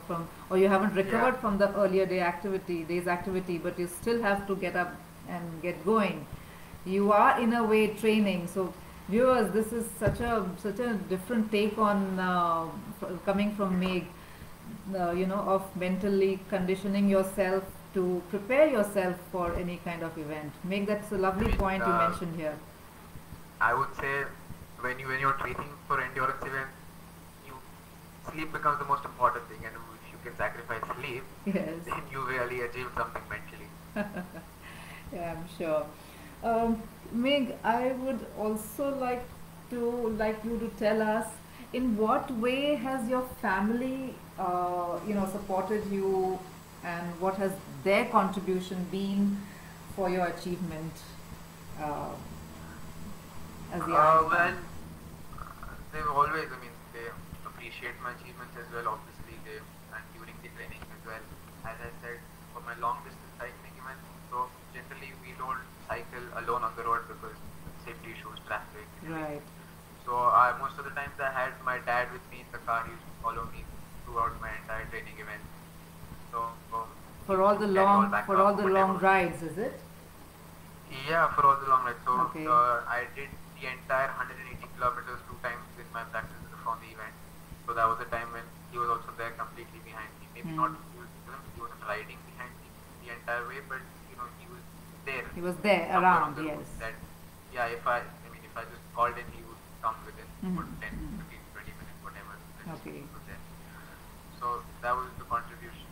from, or you haven't yeah, recovered from the earlier day's activity, but you still have to get up and get going. You are in a way training. So viewers, this is such a different take on coming from Meg, of mentally conditioning yourself to prepare yourself for any kind of event. Meg, that's a I lovely mean, point you mentioned here. I would say when you're training for endurance events, you sleep becomes the most important thing, and if you can sacrifice sleep, Yes. then you really achieve something mentally. Yeah, I'm sure. Meg, I would also like you to tell us, in what way has your family, supported you, and what has their contribution been for your achievement uh, as the Ironman? Well, they've always, I mean, they appreciate my achievements as well. Obviously, they and during the training as well. As I said, for my long distance cycling events, so generally we don't cycle alone on the road because safety issues, traffic, everything. Right. So most of the times I had my dad with me in the car. He used to follow me throughout my entire training event. So he For used all to the carry all long for all backup, the long whatever. rides, is it? Yeah, for all the long rides. So Okay. I did the entire 180 kilometers 2 times in my practice from the event. So that was the time when he was also there completely behind me. Maybe Hmm. not he wasn't riding behind me the entire way, but he was there He was there somewhere on around, the yes. route. That yeah, if I just called in, he would come within Mhm, good 10, mhm. 15, 20 minutes, whatever. The Okay. distance was there. So that was the contribution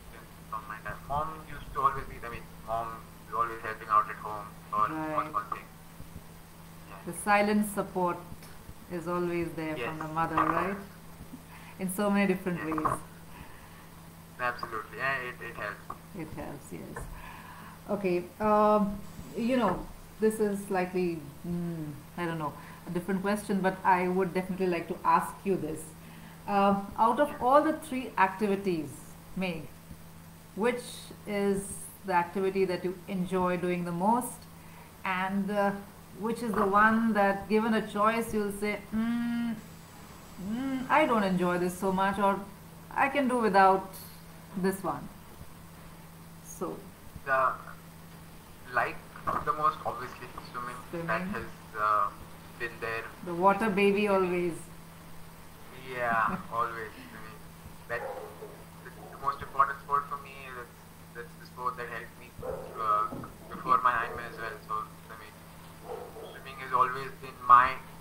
from my dad. Mom used to always be, I mean, mom was always helping out at home for Right. small things. Yeah. The silent support is always there Yes. from the mother, right? In so many different Yes. ways. Absolutely. Yeah, it helps. It helps, yes. Okay, this is slightly, I don't know, a different question, but I would definitely like to ask you this. Out of Yeah. all the three activities, Meg, which is the activity that you enjoy doing the most, and which is the one that, given a choice, you'll say, I don't enjoy this so much, or I can do without this one. So, The like the most obviously swimming that swimming, has been there the water since the baby beginning. always. Yeah, always. I mean, that's the most important sport for me. That's the sport that helped me before my Ironman as well. So I mean, swimming has always been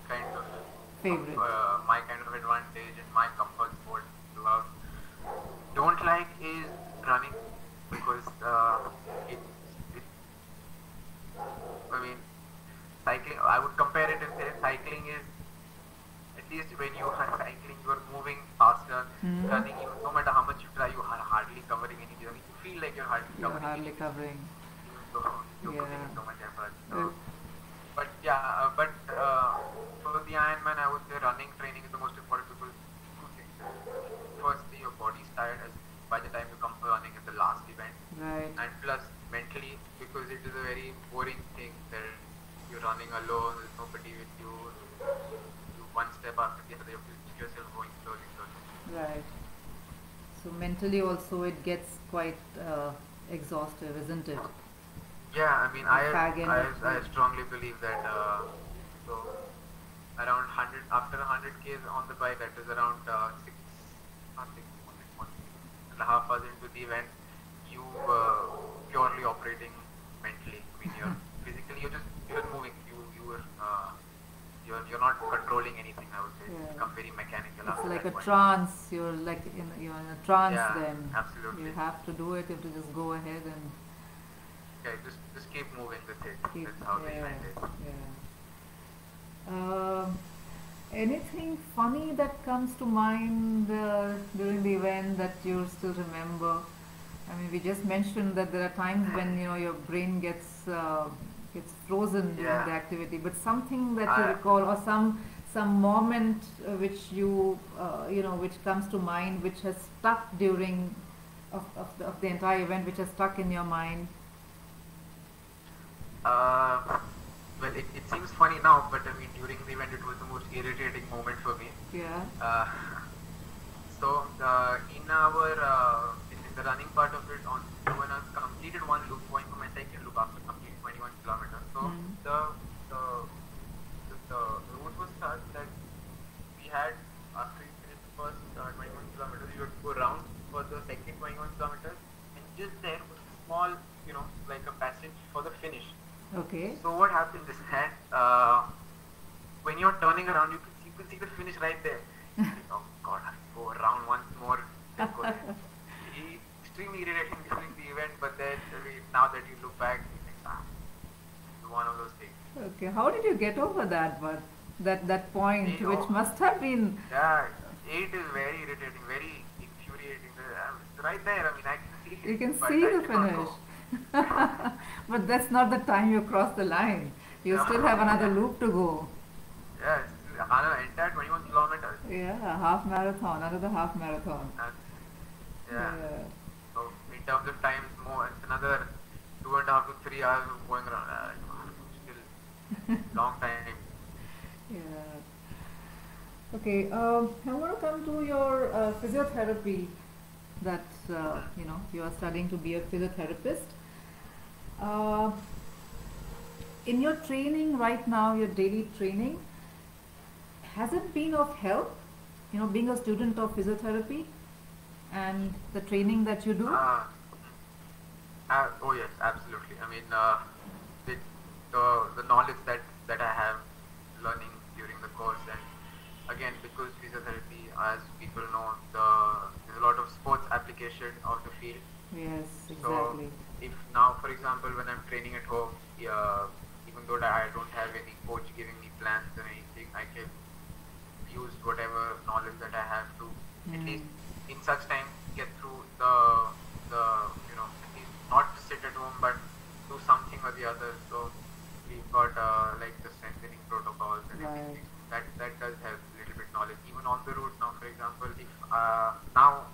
kind of Favorite. my kind of advantage and my comfort sport throughout. Don't like is running because it I mean cycling. I would compare it and say cycling is, at least when you are cycling, you are moving faster. Hmm. Running, no matter how much you try, you are hardly covering any journey. You feel like you're hardly You're covering hardly anything, covering. even though you're putting in Yeah. so much effort. Uh, So, but yeah, for the Ironman, I would say running training is the most important because two things. Firstly, your body's tired as by the time you come for running at the last event, right. and plus mentally because it is a very boring thing that you're running alone, there's nobody with you, you one step after the other, you have to keep yourself going slowly, slowly. Right. So mentally also it gets quite exhaustive, isn't it? Yeah, I mean, The fag end of I it. strongly believe that so around 100 after 100 k's on the bike, that is around six, not six, one and a half hours into the event, you purely operating mentally. I mean, you're physically you're moving. You're not controlling anything. I would say it's Yeah. become very mechanical It's after like that a point. trance. You're in a trance Yeah, then. You absolutely. have to do it. You have to just go ahead and Yeah, just keep moving with it. keep. That's how the Yeah. event is. Yeah. Anything funny that comes to mind during the event that you still remember? I mean, we just mentioned that there are times when your brain gets frozen during Yeah, the activity, but something that you I recall or some moment which which comes to mind, which has stuck during of the entire event, which has stuck in your mind. uh, well, it seems funny now, but I mean during the event it was the most irritating moment for me. Yeah. Uh, so in the running part of it, so when I completed one loop, going for my second loop after completing 21 kilometers. So Mm. the the route was such that we had after you finished the first 21 kilometers, you had to go round for the second 21 kilometers, and just there was a small, like a passage for the finish. Okay. So what happens is that when you're turning around, you can see the finish right there. Like, oh God, I have to go around once more. Then go there. Extremely irritating during the event, but then now that you look back, you think, it's one of those things. Okay. How did you get over that? But that point, You which know, must have been, yeah, it is very irritating, very infuriating. It's right there. I mean, I can see you it, can but see I the cannot finish. go. But that's not the time you cross the line. You still have another Yeah, loop to go. yeah, it's another entire 21 kilometers. Yeah, half marathon, another half marathon. And yeah. Yeah. So in terms of time, it's more. It's another 2.5 to 3 hours of going around. Still long time. Yeah. Okay. I want to come to your physiotherapy. That you are studying to be a physiotherapist. Uh, in your training right now, your daily training, has it been of help? Being a student of physiotherapy and the training that you do. Uh, oh yes, absolutely. I mean, the, the knowledge that I have learning during the course, and again because physiotherapy, as people know, there's a lot of sports application of the field. Yes, So exactly. if now, for example, when I'm training at home, even though I don't have any coach giving me plans or anything, I can use whatever knowledge that I have to at Mm. least in such time get through the at least not sit at home but do something or the other. So we've got like the strengthening protocols and Right. everything. That does help a little bit knowledge even on the route. Now, for example, if now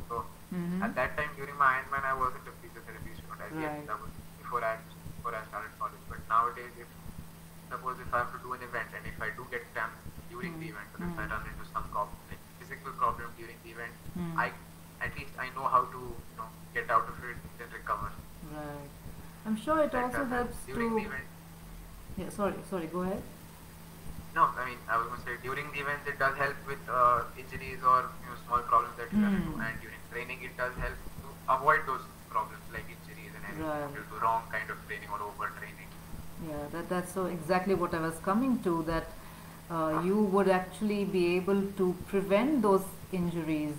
so Mm-hmm. at that time during my Ironman I wasn't a physiotherapy student as yet. Right. That was before I started college. But nowadays, if suppose if I have to do an event and if I do get cramps during the event, or if I run into some like physical problem during the event, Mm. I at least I know how to get out of it and recover. Right. I'm sure it That also does help helps during to. the event. Yeah. Sorry. Go ahead. No, I mean I was going to say during the event it does help with injuries or small problems that you run into, Mm. and during training it does help to avoid those problems like injuries and everything Right. due to wrong kind of training or overtraining. Yeah. That's so exactly what I was coming to. That you would actually be able to prevent those injuries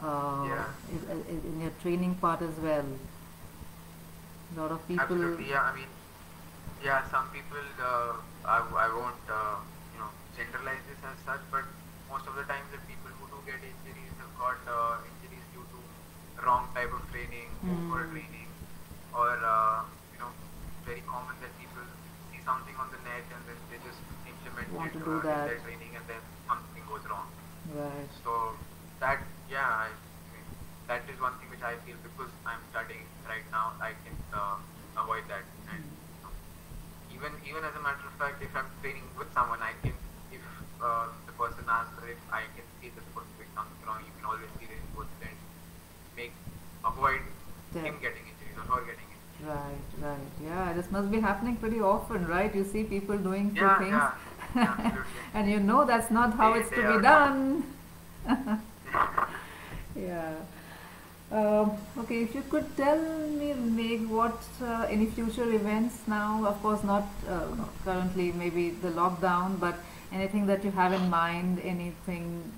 Yeah. in your training part as well. A lot of people. Absolutely, yeah. I mean, yeah, some people, I won't, generalize this as such, but most of the times the people who do get injuries have got injuries due to wrong type of training, over training, or very common that people see something on the net and then they just implement Want it to do in that. their training, and then something goes wrong. Right. So that, yeah, I mean, that is one thing which I feel, because I'm studying right now, I can avoid that. And even as a matter of fact, if I'm training with someone, I can, if the person asks if I can see that the person doing something wrong, you can always see the inputs and avoid him getting injuries or her getting injuries. Right. Yeah, this must be happening pretty often, right? You see people doing few Yeah, things, yeah, absolutely. and you know that's not how Day it's in, to day be out. done. Yeah. Okay, if you could tell me, Meg, what any future events now, of course not currently, maybe the lockdown, but anything that you have in mind, anything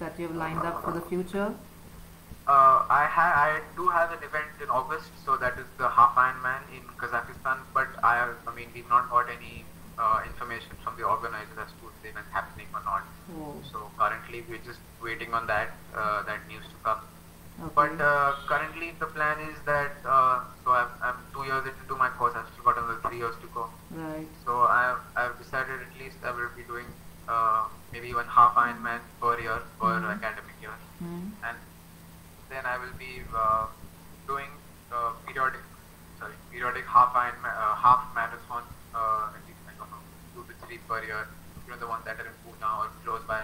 that you've lined up for the future? I do have an event in August, so that is the Half Ironman in Kazakhstan. But I mean, we've not got any information from the organizers as to if the event happening or not. Oh, So currently, we're just waiting on that news to come. okay. But currently, the plan is that I'm 2 years into my course. I've still got another 3 years to go. Right. So I've decided at least I will be doing maybe one half Ironman per year, per academic year, Hmm. and then I will be doing periodic half marathon, at least I don't know, 2 to 3 per year. The ones that are in Pune or close by,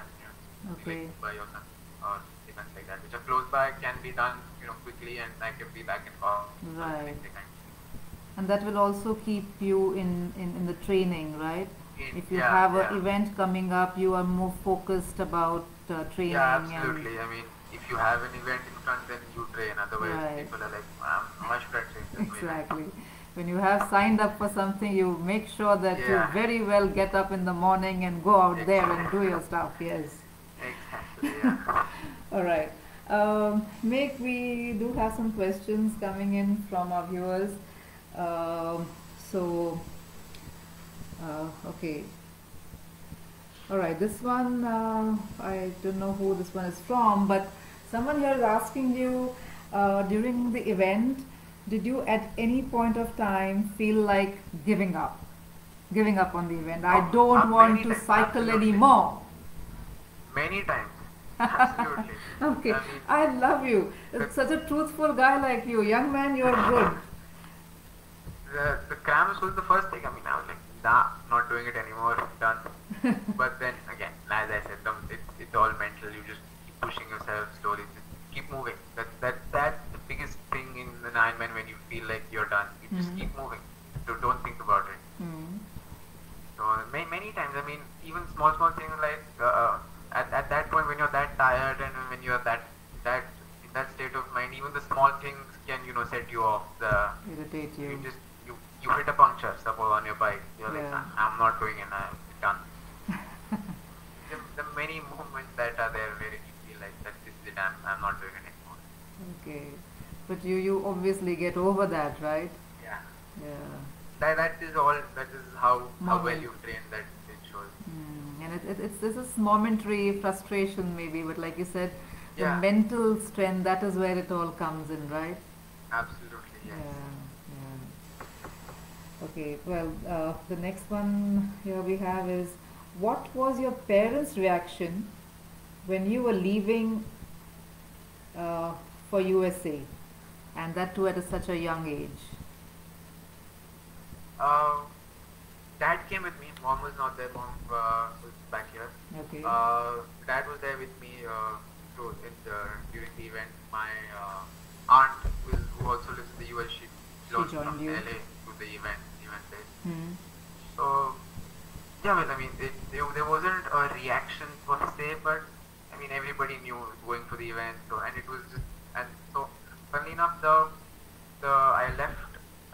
Okay. like Mumbai or something, or events like that, which are close by, can be done, quickly, and I can be back in college. Right. Things like that. And that will also keep you in the training, right? If you have an event coming up, you are more focused about training. Yeah, absolutely. I mean, if you have an event in front, then you train. Otherwise, Right. people are like, why should I train this way? Exactly. When you have signed up for something, you make sure that you Yeah. very well get up in the morning and go out there and do your stuff. Yes. Exactly, yeah. All right. Meg, we do have some questions coming in from our viewers. So, okay. All right. This one, I don't know who this one is from, but someone here is asking you during the event, did you at any point of time feel like giving up? Giving up on the event? I don't want Many to times, cycle absolutely. anymore. Many times. Absolutely. Okay, I mean, I love you. It's such a truthful guy like you. Young man, you're good. the cramps was the first thing. I mean, I was like, nah, not doing it anymore, done. But then again, as I said, it's all mental. You just keep pushing yourself slowly, just keep moving. That's the biggest thing in the Ironman. When you feel like you're done, you just keep moving. So don't think about it. So many times, I mean, even small things like at that point when you're that tired and when you're that in that state of mind, even the small things can set you off. Irritate you. You hit a puncture, suppose, on your bike. You're like, Yeah. I'm not doing it. I'm done. the many moments that are there where you feel like that this is it. I'm not doing it anymore. Okay, but you obviously get over that, right? Yeah. Yeah. That is all. That is how well Moment. you've trained. That it shows. And it's this is momentary frustration maybe, but like you said, the Yeah. mental strength, that is where it all comes in, right? Absolutely. Yes. Yeah. Okay, well, the next one here we have is, what was your parents' reaction when you were leaving for USA, and that too at such a young age? Dad came with me. Mom was not there. Mom was back here. Okay. Dad was there with me during the event. My aunt, who also lives in the US, she flew joined from you. LA to the event place. Hmm. So, yeah, well, I mean, there wasn't a reaction per se, but I mean, everybody knew going for the event. So, and it was just, and so, funnily enough, I left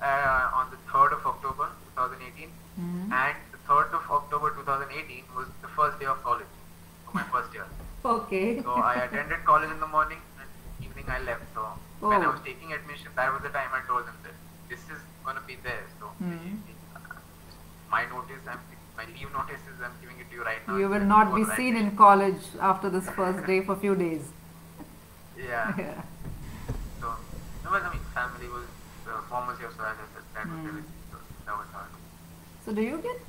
on the 3rd of October 2018, and the 3rd of October 2018 was the first day of college for my first year. Okay. So I attended college in the morning, and evening I left. So when I was taking admission, that was the time I told them that this is gonna be there. So my leave notices, I'm giving it to you right now. You will not be seen in college after this first day for few days. Yeah. Yeah. So Well, I mean, family was mom was here, so as I said, dad was Hmm. everything. So that was hard. So do you get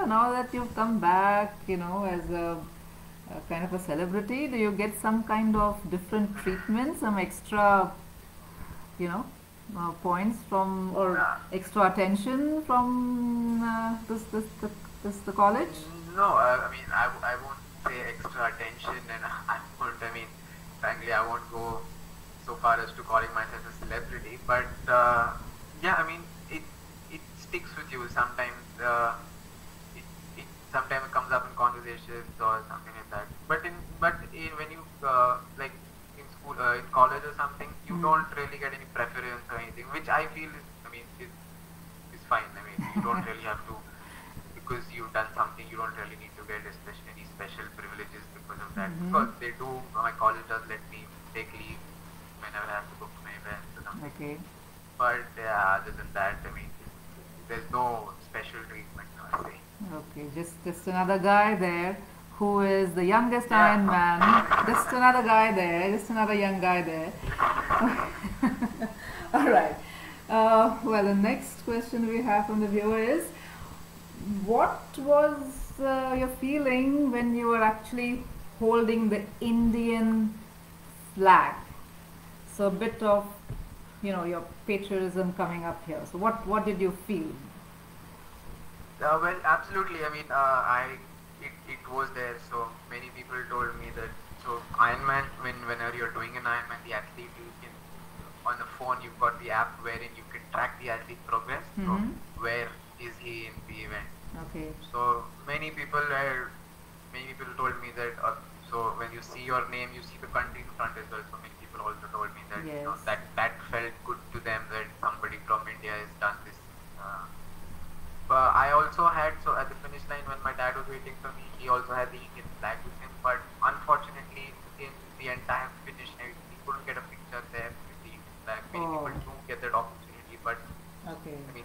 now that you've come back, as a kind of a celebrity, do you get some kind of different treatment, some extra, you know, points from or Yeah. extra attention from the college? No, I mean, I won't say extra attention, and I won't. I mean, frankly, I won't go so far as to calling myself a celebrity. But yeah, I mean, it sticks with you. Sometimes it, it sometimes it comes up in conversations or something like that. But when you like in school, in college or something, you Hmm. don't really get any preference or anything, which I feel is, I mean, is fine. I mean, you don't really have to, because you've done something, you don't really need to get any special privileges because of that. Of Mm-hmm. course, they do. My college does let me take leave whenever I have to go to my events or something. Okay. But yeah, other than that, I mean, there's no special treatment, I say. Okay, just another guy there who is the youngest Yeah. Iron Man. Just another guy there, just another young guy there. All right. Well, the next question we have from the viewer is, what was your feeling when you were actually holding the Indian flag? So a bit of, your patriotism coming up here. So what did you feel? Well, absolutely. I mean, it was there. So many people told me that. So Ironman, whenever you're doing an Ironman, the athlete, you can, on the phone you've got the app wherein you can track the athlete progress. So Mm-hmm. where is he in the event? Okay. So many people told me that. So when you see your name, you see the country in front as well. So many people also told me that, Yes. that felt good to them, that somebody from India has done this. Uh, but I also had, so at the finish line when my dad was waiting for me, he also had the Indian flag with him. But unfortunately, in the entire finish, he couldn't get a picture there with the Indian flag. Many Oh. people do get that opportunity, but Okay. I mean,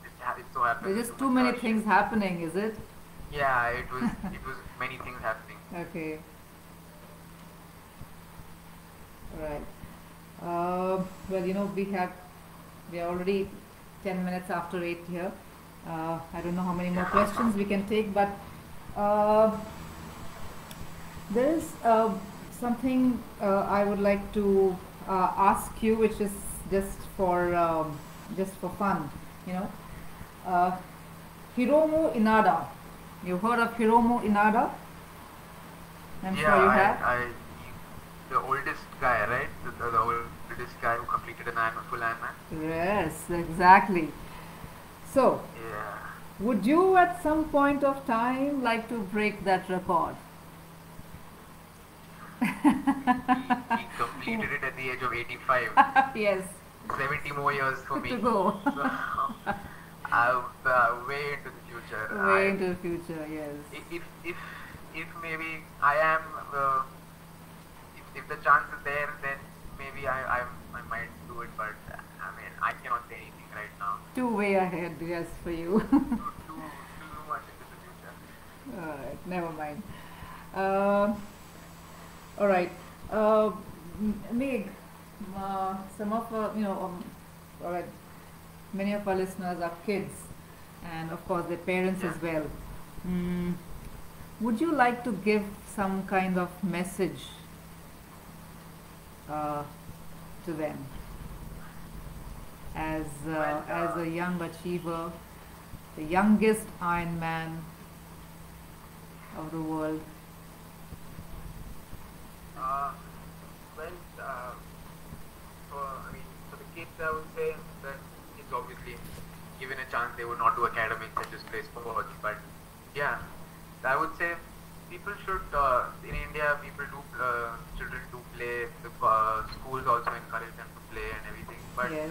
it so happens There's to just my too many church. things happening, is it? Yeah, it was many things happening. Okay. Right. Well, we are already 10 minutes after 8 here. I don't know how many more questions we can take, but uh, there is something I would like to ask you, which is just for fun. You know, uh, Hiromu Inada. You've heard of Hiromu Inada? I'm Yeah, sure you have. the oldest guy, right? The oldest guy who completed an Ironman, full Ironman. Yes, exactly. So, Yeah, would you at some point of time like to break that record? he completed it at the age of 85. Yes, 70 more years for me. to go. So, I'm way into the future. Way into the future, yes. If maybe I am, if the chance is there, then maybe I might do it. But I mean, I cannot say anything right now. Too way ahead, yes, for you. Too much into the future. Alright, never mind. Uh, Alright, Meg, some of alright, many of our listeners are kids, and of course their parents Yeah. as well. Mm, would you like to give some kind of message uh, to them as Well, as a young achiever, the youngest Iron Man of the world? uh, well, I mean, for the kids, I would say that kids obviously, given a chance, they would not do academics and just play sports. But yeah, I would say people should, in India, children do play, the schools also encourage them to play and everything. But Yes.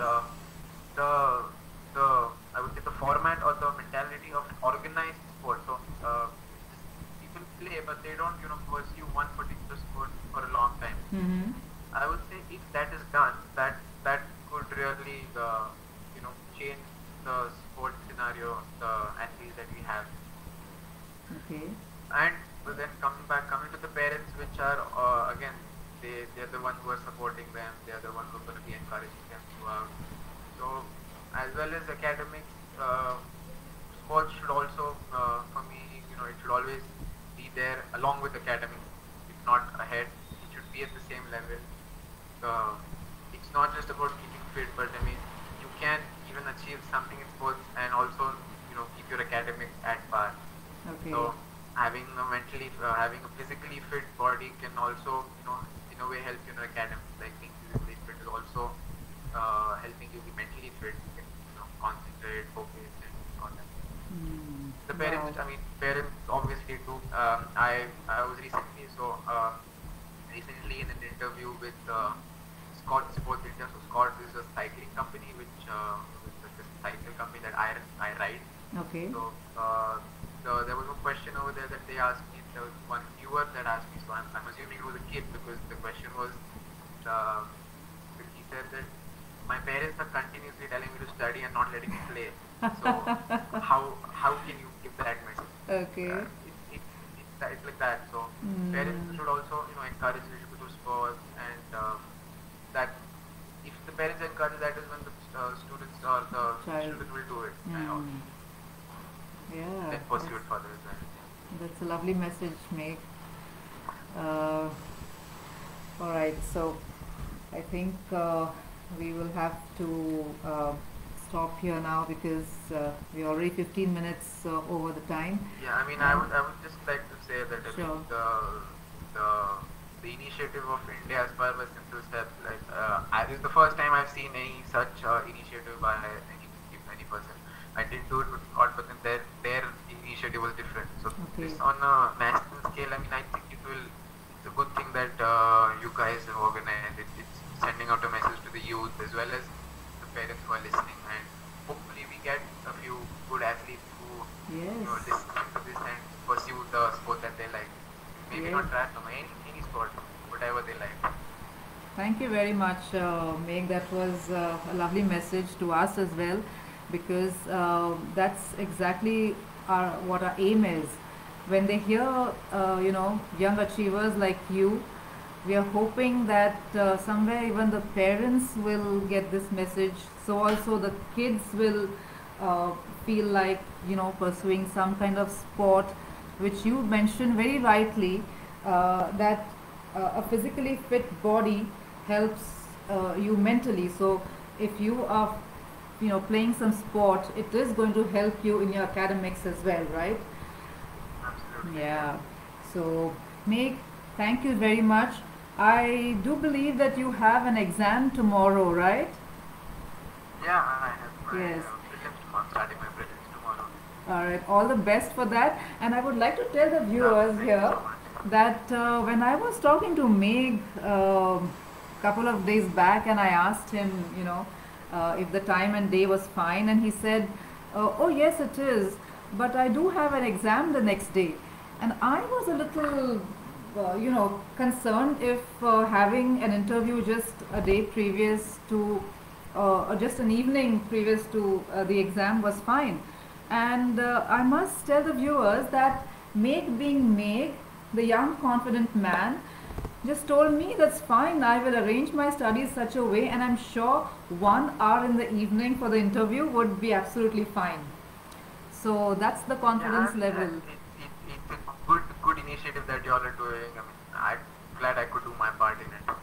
The, I would say the format or the mentality of an organized sport. So, people play, but they don't, pursue one particular sport for a long time. Mm-hmm. I would say if that is done, that could really, change the sport scenario, the athletes that we have. Okay. And but then coming to the parents, which are again they're the one who are supporting them. They're the one who are going to be encouraging them throughout. So as well as academics, sports should also, for me, it should always be there along with academics, if not ahead. It should be at the same level. Uh, it's not just about keeping fit, but I mean, you can even achieve something in sports and also, keep your academics at par. Okay. So having a physically fit body can also, in a way help you in academics. Like being physically fit is also helping you be mentally fit. You can, concentrate, focus, and all that. The parents, Wow. parents obviously too. I was recently in an interview with Scott Sports India. So Scott is a cycling company, which is a cycle company that I ride. Okay. So there was a question over there that they asked me. There was one viewer that asked me. So I'm assuming it was a kid because the question was, he said that my parents are continuously telling me to study and not letting me play. So how can you give that message? Okay. It's like that. So parents should also encourage you to go to sports, and that if the parents encourage, that is when the students or the Child. children will do it and also Yeah. then pursue it further as well. That's a lovely message, Meg. Uh, all right, so I think we will have to stop here now because we're already 15 minutes over the time. Yeah, I would just like to say that Sure. the initiative of India as far as Simple Steps, like this is the first time I've seen any such initiative by any person. I didn't do it with Scott, but then their initiative was different. So Okay. this on a national scale, I think it's a good thing that you guys have organized. It's sending out a message to the youth as well as the parents who are listening, and hopefully we get a few good athletes who Yes. listen to this and pursue the sport that they like. Maybe Yes. not triathlon, any sport, whatever they like. Thank you very much, Meg. That was a lovely message to us as well, because that's exactly what our aim is. When they hear, young achievers like you, we are hoping that somewhere even the parents will get this message. So also the kids will uh, feel like pursuing some kind of sport, which you mentioned very rightly, that a physically fit body helps you mentally. So if you are playing some sport, it is going to help you in your academics as well, right? Absolutely. Yeah. So Meg, thank you very much. I do believe that you have an exam tomorrow, right? Yeah, I have my Yes. prelims tomorrow, starting my prelims tomorrow. All right, all the best for that. And I would like to tell the viewers Thank you here so much. that when I was talking to Meg couple of days back, and I asked him, if the time and day was fine, and he said, "Oh yes, it is, but I do have an exam the next day," and I was a little, concerned if having an interview just a day previous to, or just an evening previous to the exam was fine. And I must tell the viewers that Meg, being Meg, the young confident man, just told me that's fine. I will arrange my studies such a way, and I'm sure 1 hour in the evening for the interview would be absolutely fine. So that's the confidence Yeah, level. it's a good initiative that you all are doing. I'm glad I could do my part in it.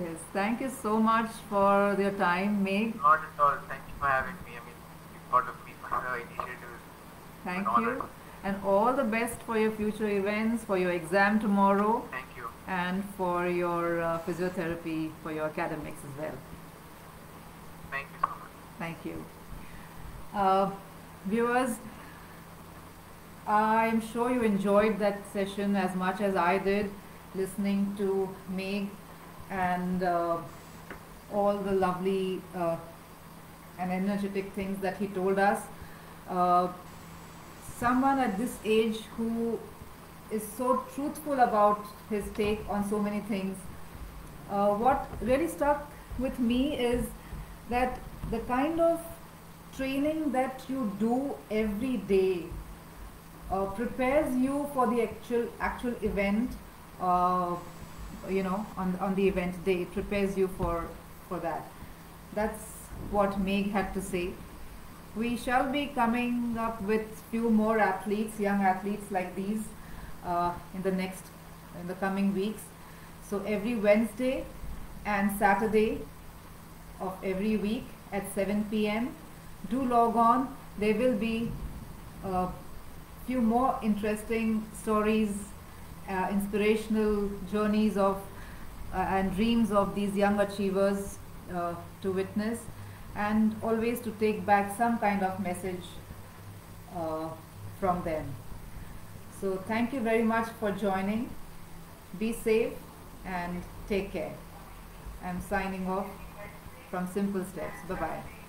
Yes, thank you so much for your time, Meg. Not at all. Thank you for having me. You thought of me for the initiative. Thank An honor. you, and all the best for your future events, for your exam tomorrow, Thank you. and for your physiotherapy for your academics as well. Thank you so much. Thank you. Uh, Viewers, I'm sure you enjoyed that session as much as I did, listening to Meg and all the lovely and energetic things that he told us. Uh, Someone at this age who is so truthful about his take on so many things. What really stuck with me is that the kind of training that you do every day prepares you for the actual event, uh, on the event day. It prepares you for that. That's what Meg had to say. We shall be coming up with few more athletes, young athletes like these, in the coming weeks. So every Wednesday and Saturday of every week at 7 p.m. do log on. There will be a few more interesting stories, inspirational journeys of and dreams of these young achievers to witness, and always to take back some kind of message from them. So thank you very much for joining. Be safe and take care. I'm signing off from Simple Steps. Bye bye.